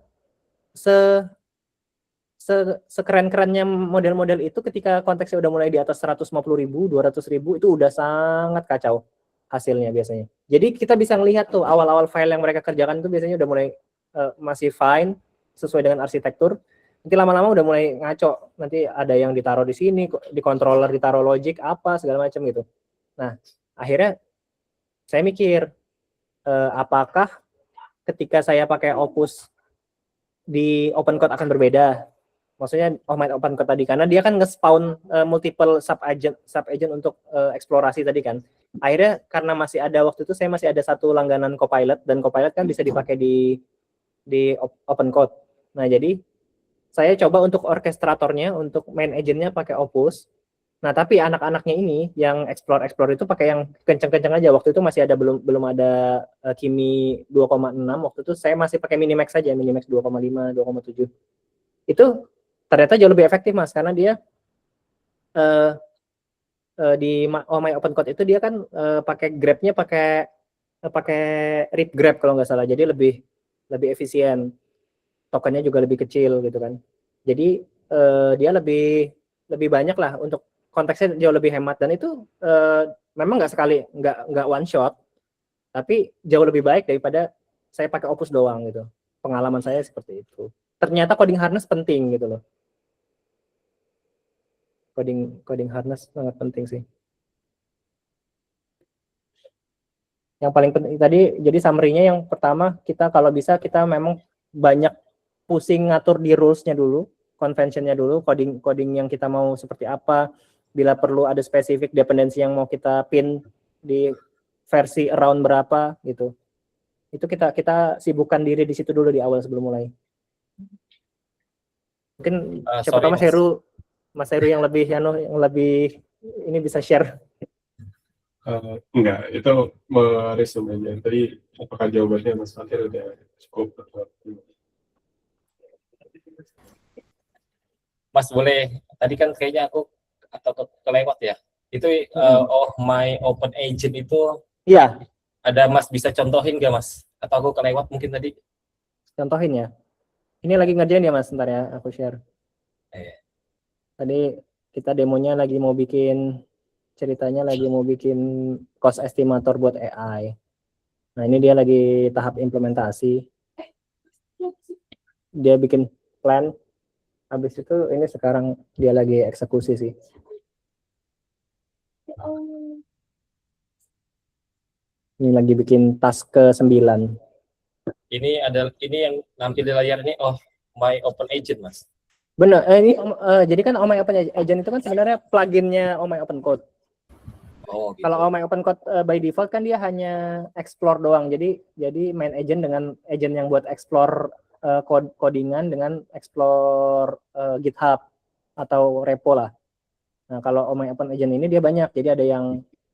Speaker 2: sekeren-kerennya model-model itu ketika konteksnya udah mulai di atas 150.000, 200.000 itu udah sangat kacau hasilnya biasanya. Jadi kita bisa ngelihat tuh awal-awal file yang mereka kerjakan itu biasanya udah mulai masih fine sesuai dengan arsitektur. Nanti lama-lama udah mulai ngaco. Nanti ada yang ditaruh di sini, di controller ditaruh logic apa segala macam gitu. Nah, akhirnya saya mikir apakah ketika saya pakai Opus di open code akan berbeda? Maksudnya open code tadi, karena dia kan nge-spawn multiple sub agent untuk eksplorasi tadi kan. Akhirnya karena masih ada waktu itu saya masih ada satu langganan Copilot, dan Copilot kan bisa dipakai di open code. Nah, jadi saya coba untuk orkestratornya, untuk main agentnya pakai Opus. Nah, tapi anak-anaknya ini yang explore itu pakai yang kenceng-kenceng aja. Waktu itu masih ada belum ada Kimi 2,6. Waktu itu saya masih pakai Minimax saja, Minimax 2,5, 2,7. Itu ternyata jauh lebih efektif Mas, karena dia di My Open Code itu dia kan pakai grabnya pakai read grab kalau nggak salah, jadi lebih efisien, tokennya juga lebih kecil gitu kan. Jadi dia lebih banyak lah, untuk konteksnya jauh lebih hemat, dan itu memang nggak one shot, tapi jauh lebih baik daripada saya pakai Opus doang gitu. Pengalaman saya seperti itu. Ternyata coding harness penting gitu loh. Coding harness sangat penting sih. Yang paling penting tadi, jadi summary-nya yang pertama, kita kalau bisa kita memang banyak pusing ngatur di rules-nya dulu, convention-nya dulu, coding yang kita mau seperti apa, bila perlu ada spesifik dependensi yang mau kita pin di versi around berapa gitu. Itu kita sibukkan diri di situ dulu di awal sebelum mulai. Mungkin siapa tahu Mas Heru yang lebih ini bisa share.
Speaker 1: Enggak, itu meresumenya. Tadi apakah jawabannya Mas Fatir udah cukup?
Speaker 7: Mas boleh, tadi kan kayaknya aku atau kelewat ya. Itu My Open Agent itu
Speaker 2: Iya,
Speaker 7: ada Mas bisa contohin nggak Mas? Atau aku kelewat mungkin tadi?
Speaker 2: contohin ya. Ini lagi ngerjain ya Mas, sebentar ya aku share. Tadi kita demonya lagi mau bikin, ceritanya lagi mau bikin cost estimator buat AI. Nah ini dia lagi tahap implementasi. Dia bikin plan, habis itu ini sekarang dia lagi eksekusi sih. Ini lagi bikin task ke-9.
Speaker 7: Ini yang nampil di layar ini, My Open Agent Mas.
Speaker 2: Benar, ini jadi kan My Open Agent itu kan sebenarnya pluginnya My Open Code.
Speaker 7: Oh, gitu.
Speaker 2: Kalau My Open Code by default kan dia hanya explore doang. Jadi main agent dengan agent yang buat explore codingan dengan explore GitHub atau repo lah. Nah, kalau My Open Agent ini dia banyak. Jadi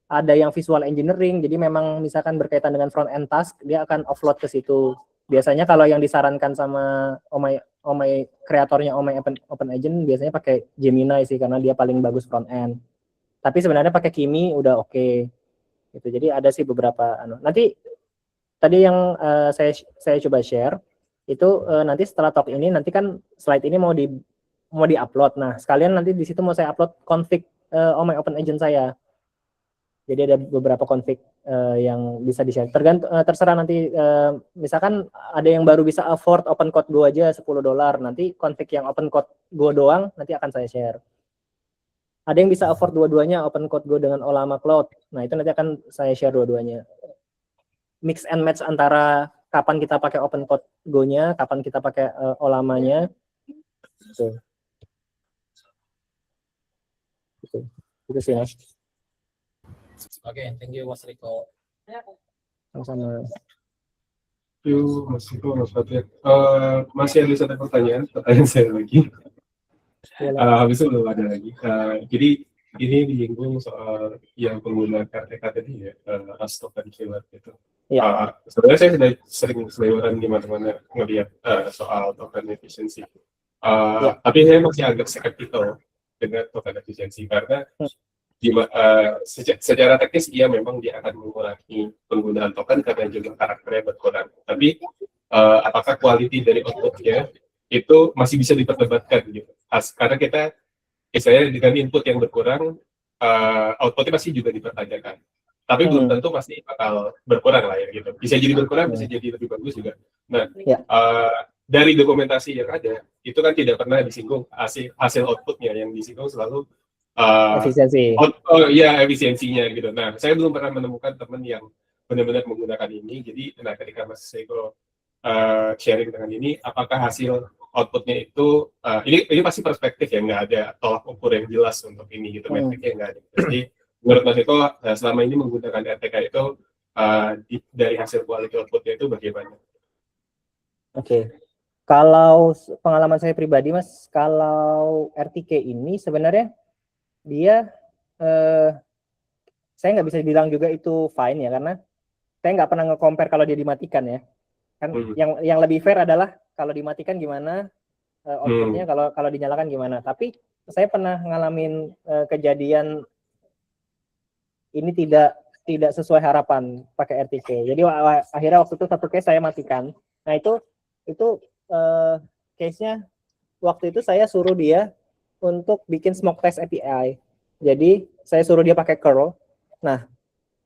Speaker 2: ada yang visual engineering. Jadi memang misalkan berkaitan dengan front end task, dia akan offload ke situ. Biasanya kalau yang disarankan sama kreatornya My Open Agent biasanya pakai Gemini sih, karena dia paling bagus front end. Tapi sebenarnya pakai Kimi udah oke. Gitu. Jadi ada sih beberapa nanti tadi yang saya coba share itu nanti setelah talk ini, nanti kan slide ini mau di-upload. Nah, sekalian nanti di situ mau saya upload config My Open Agent saya. Jadi ada beberapa config yang bisa di-share. Terserah nanti misalkan ada yang baru bisa afford Open Code Go aja $10. Nanti config yang Open Code Go doang nanti akan saya share. Ada yang bisa afford dua-duanya, Open Code Go dengan Ollama Cloud. Nah, itu nanti akan saya share dua-duanya. Mix and match antara kapan kita pakai Open Code Go-nya, kapan kita pakai Ollamanya. Gitu. Itu sih, Mas.
Speaker 7: Oke, thank you Mas Riko.
Speaker 2: Sama-sama.
Speaker 1: Thank you Mas Riko, Mas Fatir. Masih ada satu pertanyaan saya lagi. Habis itu belum ada lagi. Jadi ini diinggung soal yang pengguna KTK tadi ya, as token killer gitu.
Speaker 2: Ya.
Speaker 1: Sebenarnya saya sudah sering seliweran di mana-mana ngelihat soal token efisiensi. Tapi saya masih agak skeptikal dengan token efisiensi karena secara teknis memang dia akan mengurangi penggunaan token karena jumlah karakternya berkurang. Tapi apakah quality dari outputnya itu masih bisa diperdebatkan gitu. Karena kita misalnya dengan input yang berkurang, outputnya pasti juga dipertanyakan. Tapi belum tentu pasti bakal berkurang lah ya gitu. Bisa jadi berkurang, bisa jadi lebih bagus juga. Nah, dari dokumentasi yang ada, itu kan tidak pernah disinggung hasil outputnya, yang disinggung selalu
Speaker 2: efisiensi.
Speaker 1: Efisiensinya gitu. Nah, saya belum pernah menemukan teman yang benar-benar menggunakan ini. Jadi, ketika Mas Seiko sharing dengan ini, apakah hasil outputnya itu ini pasti perspektif ya, nggak ada tolak ukur yang jelas untuk ini gitu, metriknya nggak ada. Jadi menurut Mas Eko selama ini menggunakan RTK itu dari hasil quality outputnya itu bagaimana?
Speaker 2: Oke. Kalau pengalaman saya pribadi Mas, kalau RTK ini sebenarnya dia saya nggak bisa bilang juga itu fine ya, karena saya nggak pernah nge-compare kalau dia dimatikan ya. Kan yang lebih fair adalah kalau dimatikan gimana, outputnya kalau dinyalakan gimana. Tapi saya pernah ngalamin kejadian ini tidak sesuai harapan pakai RTK. Jadi akhirnya waktu itu satu case saya matikan. Nah itu case-nya waktu itu saya suruh dia untuk bikin smoke test API. Jadi saya suruh dia pakai curl. Nah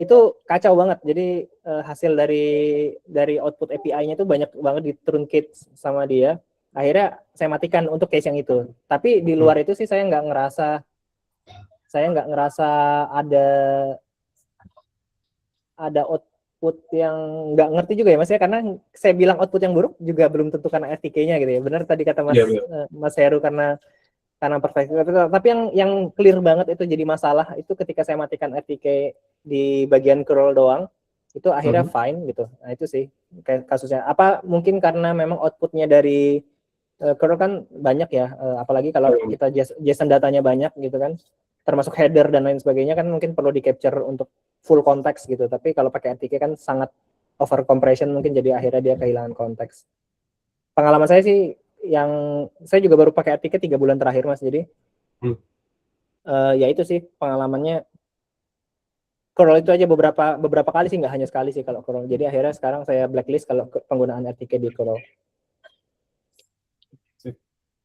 Speaker 2: itu kacau banget. Jadi hasil dari output API-nya itu banyak banget di truncate sama dia. Akhirnya saya matikan untuk case yang itu. Tapi di luar itu sih saya nggak ngerasa ada output yang nggak ngerti juga ya Mas ya, karena saya bilang output yang buruk juga belum tentu karena RTK-nya gitu ya. Benar tadi kata Mas Heru karena perfect. Tapi yang clear banget itu jadi masalah itu ketika saya matikan RTK di bagian curl doang, itu akhirnya fine gitu. Nah itu sih kayak kasusnya. Apa mungkin karena memang outputnya dari curl kan banyak ya, apalagi kalau kita JSON datanya banyak gitu kan, termasuk header dan lain sebagainya kan mungkin perlu di capture untuk full konteks gitu. Tapi kalau pakai RTK kan sangat over compression, mungkin jadi akhirnya dia kehilangan konteks. Pengalaman saya sih saya juga baru pakai RTK 3 bulan terakhir Mas, jadi ya itu sih pengalamannya. Curl itu aja beberapa kali sih, nggak hanya sekali sih kalau curl. Jadi akhirnya sekarang saya blacklist kalau penggunaan RTK di curl.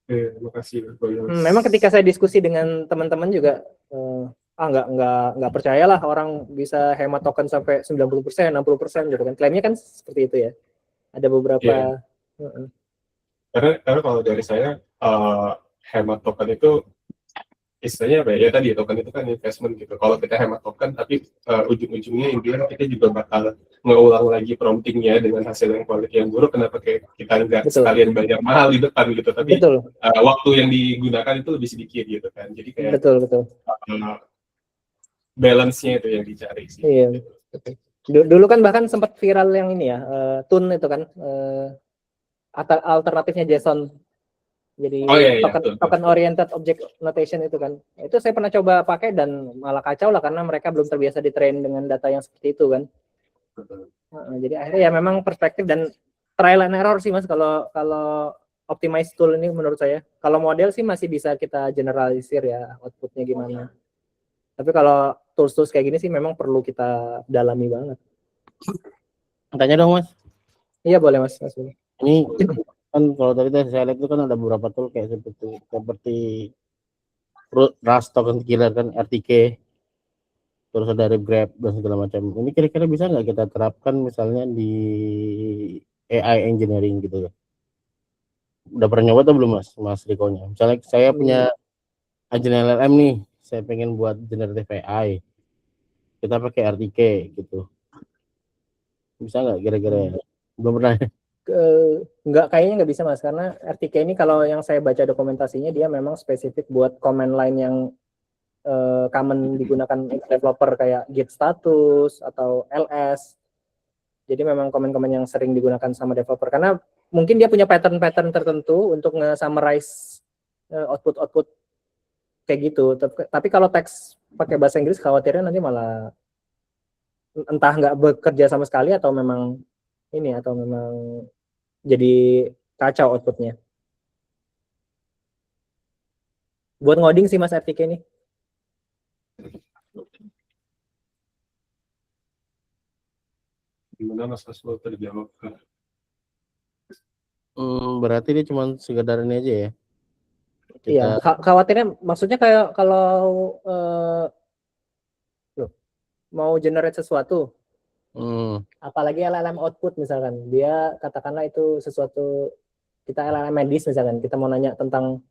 Speaker 1: Terima kasih.
Speaker 2: Memang ketika saya diskusi dengan teman-teman juga nggak percayalah orang bisa hemat token sampai 90%, 60% gitu kan. Klaimnya kan seperti itu ya. Ada beberapa
Speaker 1: Karena kalau dari saya hemat token itu istilahnya apa ya? Tadi token itu kan investment gitu. Kalau kita hemat token tapi ujung-ujungnya intinya kita juga bakal ngeulang lagi promptingnya dengan hasil yang quality yang buruk. Kenapa kita nggak sekalian bayar mahal di depan gitu, tapi waktu yang digunakan itu lebih sedikit gitu kan. Jadi kayak
Speaker 2: betul.
Speaker 1: Balance-nya itu yang dicari sih.
Speaker 2: Iya. Dulu kan bahkan sempat viral yang ini ya, Tun itu kan alternatifnya JSON. Jadi token oriented object notation itu kan. Itu saya pernah coba pakai dan malah kacau lah karena mereka belum terbiasa di train dengan data yang seperti itu kan. Jadi akhirnya ya memang perspektif dan trial and error sih Mas kalau optimize tool ini menurut saya. Kalau model sih masih bisa kita generalisir ya outputnya gimana. Tapi kalau tools kayak gini sih memang perlu kita dalami banget.
Speaker 3: Tanya dong Mas.
Speaker 2: Iya boleh Mas.
Speaker 3: Ini kan kalau tadi saya lihat itu kan ada beberapa tool kayak seperti Rust token killer kan, RTK, terus ada Grab dan segala macam. Ini kira-kira bisa nggak kita terapkan misalnya di AI engineering gitu ya? Udah pernah nyoba atau belum Mas Riko-nya? Misalnya saya punya engine LLM nih, saya pengen buat generative AI, kita pakai RTK gitu, bisa nggak kira-kira? Belum pernah.
Speaker 2: Kayaknya nggak bisa Mas, karena RTK ini kalau yang saya baca dokumentasinya dia memang spesifik buat command line yang common digunakan developer kayak git status atau ls. Jadi memang komen-komen yang sering digunakan sama developer karena mungkin dia punya pattern tertentu untuk nge-summarize output kayak gitu. Tapi kalau teks pakai bahasa Inggris khawatirnya nanti malah entah nggak bekerja sama sekali atau memang jadi kacau outputnya. Buat ngoding sih Mas RTK ini.
Speaker 1: Gimana Mas Aslo terjawab?
Speaker 3: Berarti dia cuma sekedar ini aja ya?
Speaker 2: Iya, khawatirnya maksudnya kayak kalau mau generate sesuatu, apalagi LLM output misalkan, dia katakanlah itu sesuatu, kita LLM medis misalkan, kita mau nanya tentang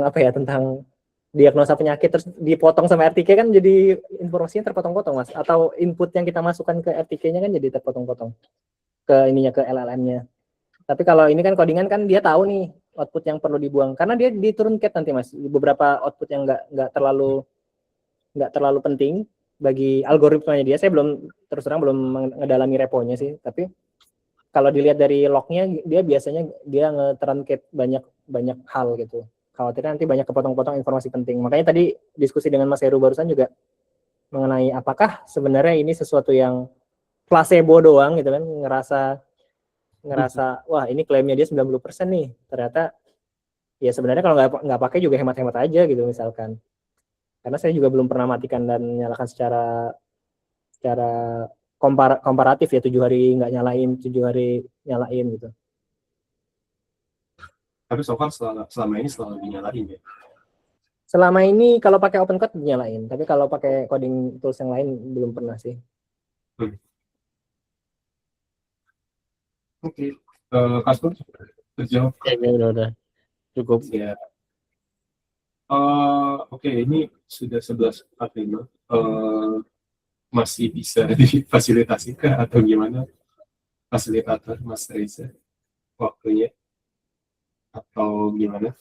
Speaker 2: apa ya, tentang diagnosa penyakit terus dipotong sama RTK kan jadi informasinya terpotong-potong Mas, atau input yang kita masukkan ke RTK-nya kan jadi terpotong-potong ke LLM-nya. Tapi kalau ini kan codingan kan dia tahu nih output yang perlu dibuang karena dia di truncate nanti Mas, beberapa output yang nggak terlalu penting bagi algoritmanya dia. Saya terus terang belum ngedalami reponya sih, tapi kalau dilihat dari lognya dia biasanya dia nge-truncate banyak hal gitu. Khawatirnya nanti banyak kepotong-potong informasi penting. Makanya tadi diskusi dengan Mas Heru barusan juga mengenai apakah sebenarnya ini sesuatu yang placebo doang gitu kan, ngerasa ngerasa wah ini klaimnya dia 90% nih, ternyata ya sebenarnya kalau nggak pakai juga hemat-hemat aja gitu misalkan. Karena saya juga belum pernah matikan dan nyalakan secara komparatif ya, 7 hari nggak nyalain, 7 hari nyalain gitu.
Speaker 1: Tapi so far selama ini selalu dinyalain ya.
Speaker 2: Selama ini kalau pakai OpenCode nyalain, tapi kalau pakai coding tools yang lain belum pernah sih.
Speaker 1: Oke, Kasper, terjawab.
Speaker 3: Udah cukup.
Speaker 1: Ya. Oke, ini sudah 11.45. Masih bisa difasilitasi kah atau gimana? Fasilitator Mas Reza waktunya atau gimana?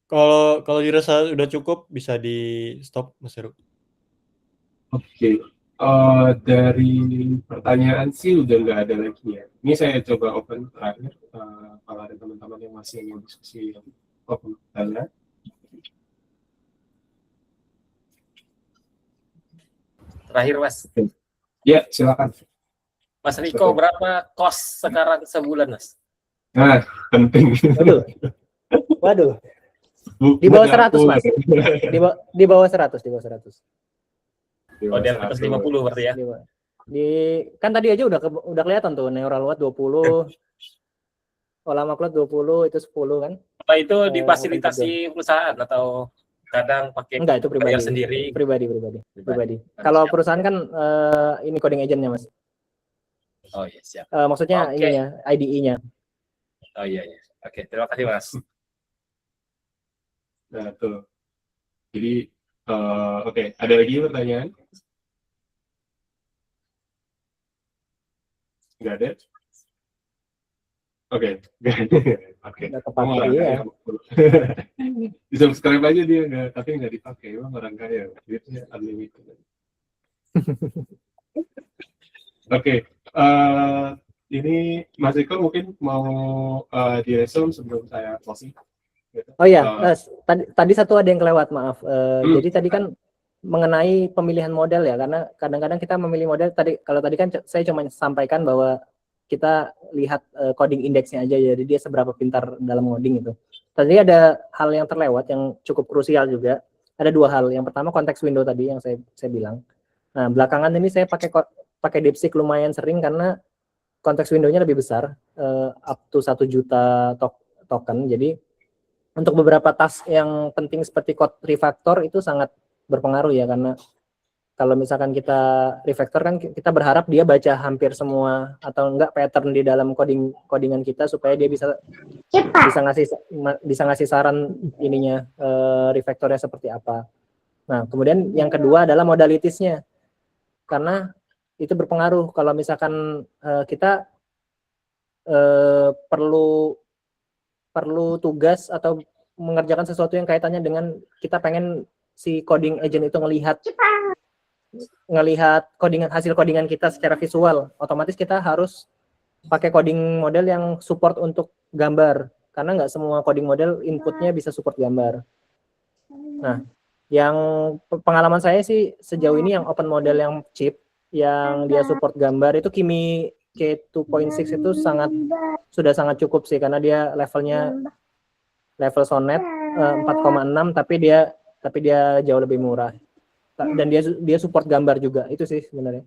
Speaker 8: Kalau dirasa udah cukup bisa di stop Mas Heru.
Speaker 1: Oke, dari pertanyaan sih udah nggak ada lagi ya. Ini saya coba open terakhir. Kalau ada teman-teman yang masih mau diskusi, open tanya.
Speaker 7: Terakhir Mas,
Speaker 1: Ya, silakan.
Speaker 7: Mas Riko berapa kos sekarang sebulan Mas?
Speaker 1: Nah, penting.
Speaker 2: Waduh. Di bawah 100 Mas. Di bawah 100, di bawah 100.
Speaker 7: Oh, di atas 50 berarti ya.
Speaker 2: Kan tadi aja udah kelihatan tuh neural watt 20, Olama Cloud 20, itu 10 kan.
Speaker 7: Apa itu difasilitasi perusahaan atau kadang pakai
Speaker 2: Enggak, itu pribadi.
Speaker 7: bayar sendiri?
Speaker 2: Pribadi. Kalau perusahaan kan ini coding agent-nya Mas.
Speaker 7: Oh iya, siap.
Speaker 2: Maksudnya
Speaker 7: Oke.
Speaker 2: ininya, IDE-nya.
Speaker 7: Oh iya. Oke, terima kasih Mas.
Speaker 1: Nah, tuh. Jadi, oke, ada lagi pertanyaan? Nggak ada? Oke. Oke.
Speaker 2: Nggak kepake, ya.
Speaker 1: Di subscribe aja dia, tapi nggak dipakai. Emang orang kaya, duitnya unlimited. Oke, ini Mas Eko mungkin mau di-resume sebelum saya closing. Gitu.
Speaker 2: Oh iya, tadi satu ada yang kelewat, maaf. Jadi tadi kan mengenai pemilihan model ya, karena kadang-kadang kita memilih model kalau tadi kan saya cuma sampaikan bahwa kita lihat coding indeksnya aja, jadi dia seberapa pintar dalam ngoding itu. Tadi ada hal yang terlewat yang cukup krusial juga. Ada 2 hal. Yang pertama konteks window tadi yang saya bilang. Nah, belakangan ini saya pakai DeepSeek lumayan sering karena konteks window-nya lebih besar, up to 1 juta token. Jadi untuk beberapa task yang penting seperti code refactor itu sangat berpengaruh ya, karena kalau misalkan kita refactor kan kita berharap dia baca hampir semua atau enggak pattern di dalam codingan kita supaya dia bisa ngasih saran ininya, refactornya seperti apa. Nah, kemudian yang kedua adalah modalities-nya. Karena itu berpengaruh kalau misalkan kita perlu tugas atau mengerjakan sesuatu yang kaitannya dengan kita pengen si coding agent itu ngelihat hasil codingan kita secara visual, otomatis kita harus pakai coding model yang support untuk gambar, karena nggak semua coding model inputnya bisa support gambar. Nah, yang pengalaman saya sih sejauh ini yang open model yang cheap yang dia support gambar itu Kimi K2.6 itu sudah sangat cukup sih, karena dia level Sonnet 4,6 tapi dia jauh lebih murah dan dia support gambar juga. Itu sih sebenarnya.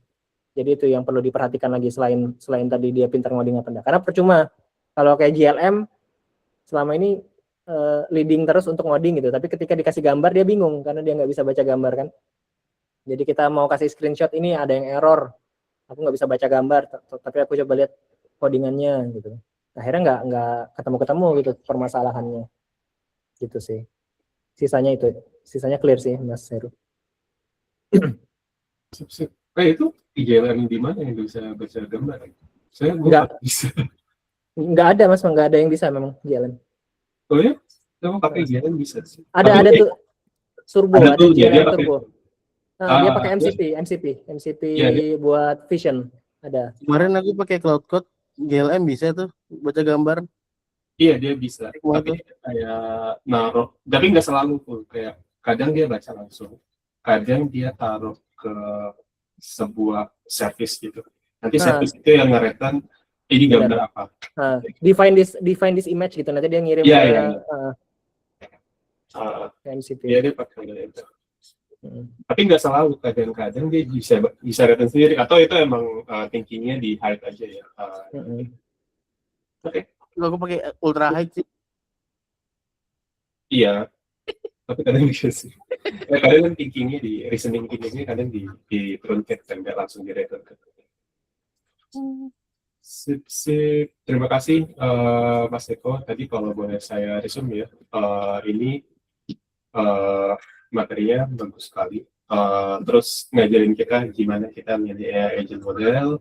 Speaker 2: Jadi itu yang perlu diperhatikan lagi selain tadi dia pintar ngoding apa enggak. Karena percuma kalau kayak GLM selama ini leading terus untuk ngoding gitu, tapi ketika dikasih gambar dia bingung karena dia nggak bisa baca gambar kan. Jadi kita mau kasih screenshot, ini ada yang error, aku nggak bisa baca gambar, tapi aku coba lihat codingannya gitu. Akhirnya nggak ketemu gitu permasalahannya. Gitu sih. Sisanya clear sih Mas Heru.
Speaker 1: Itu IGLM di mana yang bisa baca gambar? Saya
Speaker 2: nggak
Speaker 1: bisa.
Speaker 2: Nggak ada Mas, nggak ada yang bisa memang GLM.
Speaker 1: Oh ya? Saya pakai IGLM bisa sih.
Speaker 2: Ada tuh Turbo, ada GLM Turbo. Nah, dia pakai MCP
Speaker 1: ya.
Speaker 2: Buat vision ada.
Speaker 3: Kemarin aku pakai Cloud Code GLM bisa tuh baca gambar.
Speaker 1: Iya, dia bisa. Tapi dia kayak naruh, tapi nggak selalu full. Kayak kadang dia baca langsung, kadang dia taruh ke sebuah service gitu. Nanti service itu yang ngeretan Ini gambar apa?
Speaker 2: Define this image gitu, nanti dia ngirim
Speaker 1: Iya,
Speaker 2: ke
Speaker 1: iya.
Speaker 2: yang di situ.
Speaker 1: Dia pakai itu. Tapi nggak selalu, kadang-kadang dia bisa datang sendiri, atau itu emang thinkingnya di hide aja ya. Oke.
Speaker 3: Aku pakai ultra high sih.
Speaker 1: Iya, tapi kadang bisa sih. Kadang kan thinkingnya di reasoning thinkingnya kadang di truncate dan nggak langsung di return. Sip. Terima kasih Mas Eko. Tadi kalau boleh saya resume ya, ini materinya bagus sekali. Terus ngajarin kita gimana kita menjadi AI agent model,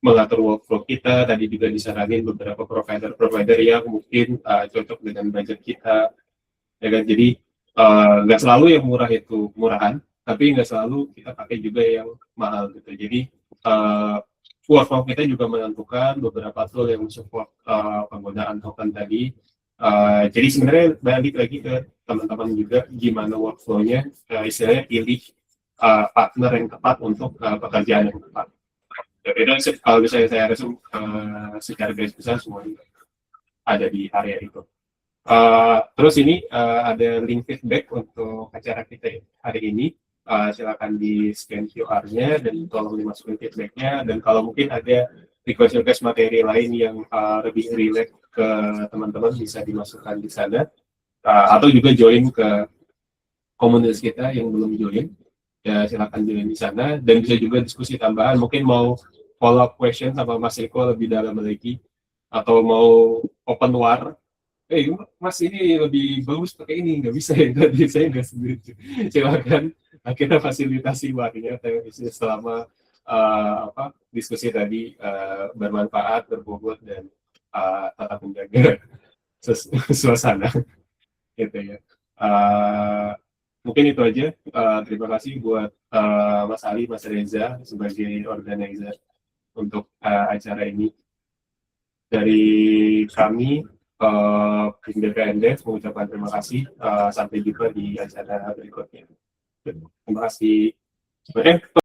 Speaker 1: mengatur workflow kita. Tadi juga disaranin beberapa provider yang mungkin cocok dengan budget kita, ya kan. Jadi nggak selalu yang murah itu murahan, tapi nggak selalu kita pakai juga yang mahal gitu. Jadi workflow kita juga menentukan beberapa tool yang support penggunaan token tadi. Jadi sebenarnya balik lagi ke teman-teman juga gimana workflow-nya, istilahnya pilih partner yang tepat untuk pekerjaan yang tepat. Itu kalau misalnya saya resume secara garis besar semuanya ada di area itu. Terus ini ada link feedback untuk acara kita hari ini. Silakan di scan QR-nya dan tolong dimasukin feedback-nya, dan kalau mungkin ada request materi lain yang lebih relate ke teman-teman bisa dimasukkan di sana, atau juga join ke komunitas kita yang belum join, ya silakan join di sana, dan bisa juga diskusi tambahan, mungkin mau follow up question sama Mas Eko lebih dalam lagi, atau mau open war, Mas ini lebih bagus pakai ini, nggak bisa ya, tadi saya nggak setuju. Silakan kita fasilitasi warnya selama diskusi tadi bermanfaat, berbobot, dan tetap menjaga suasana, gitu ya. Mungkin itu aja. Terima kasih buat Mas Ali, Mas Reza sebagai organizer untuk acara ini. Dari kami tim BPND mengucapkan terima kasih. Sampai jumpa di acara berikutnya. Terima kasih.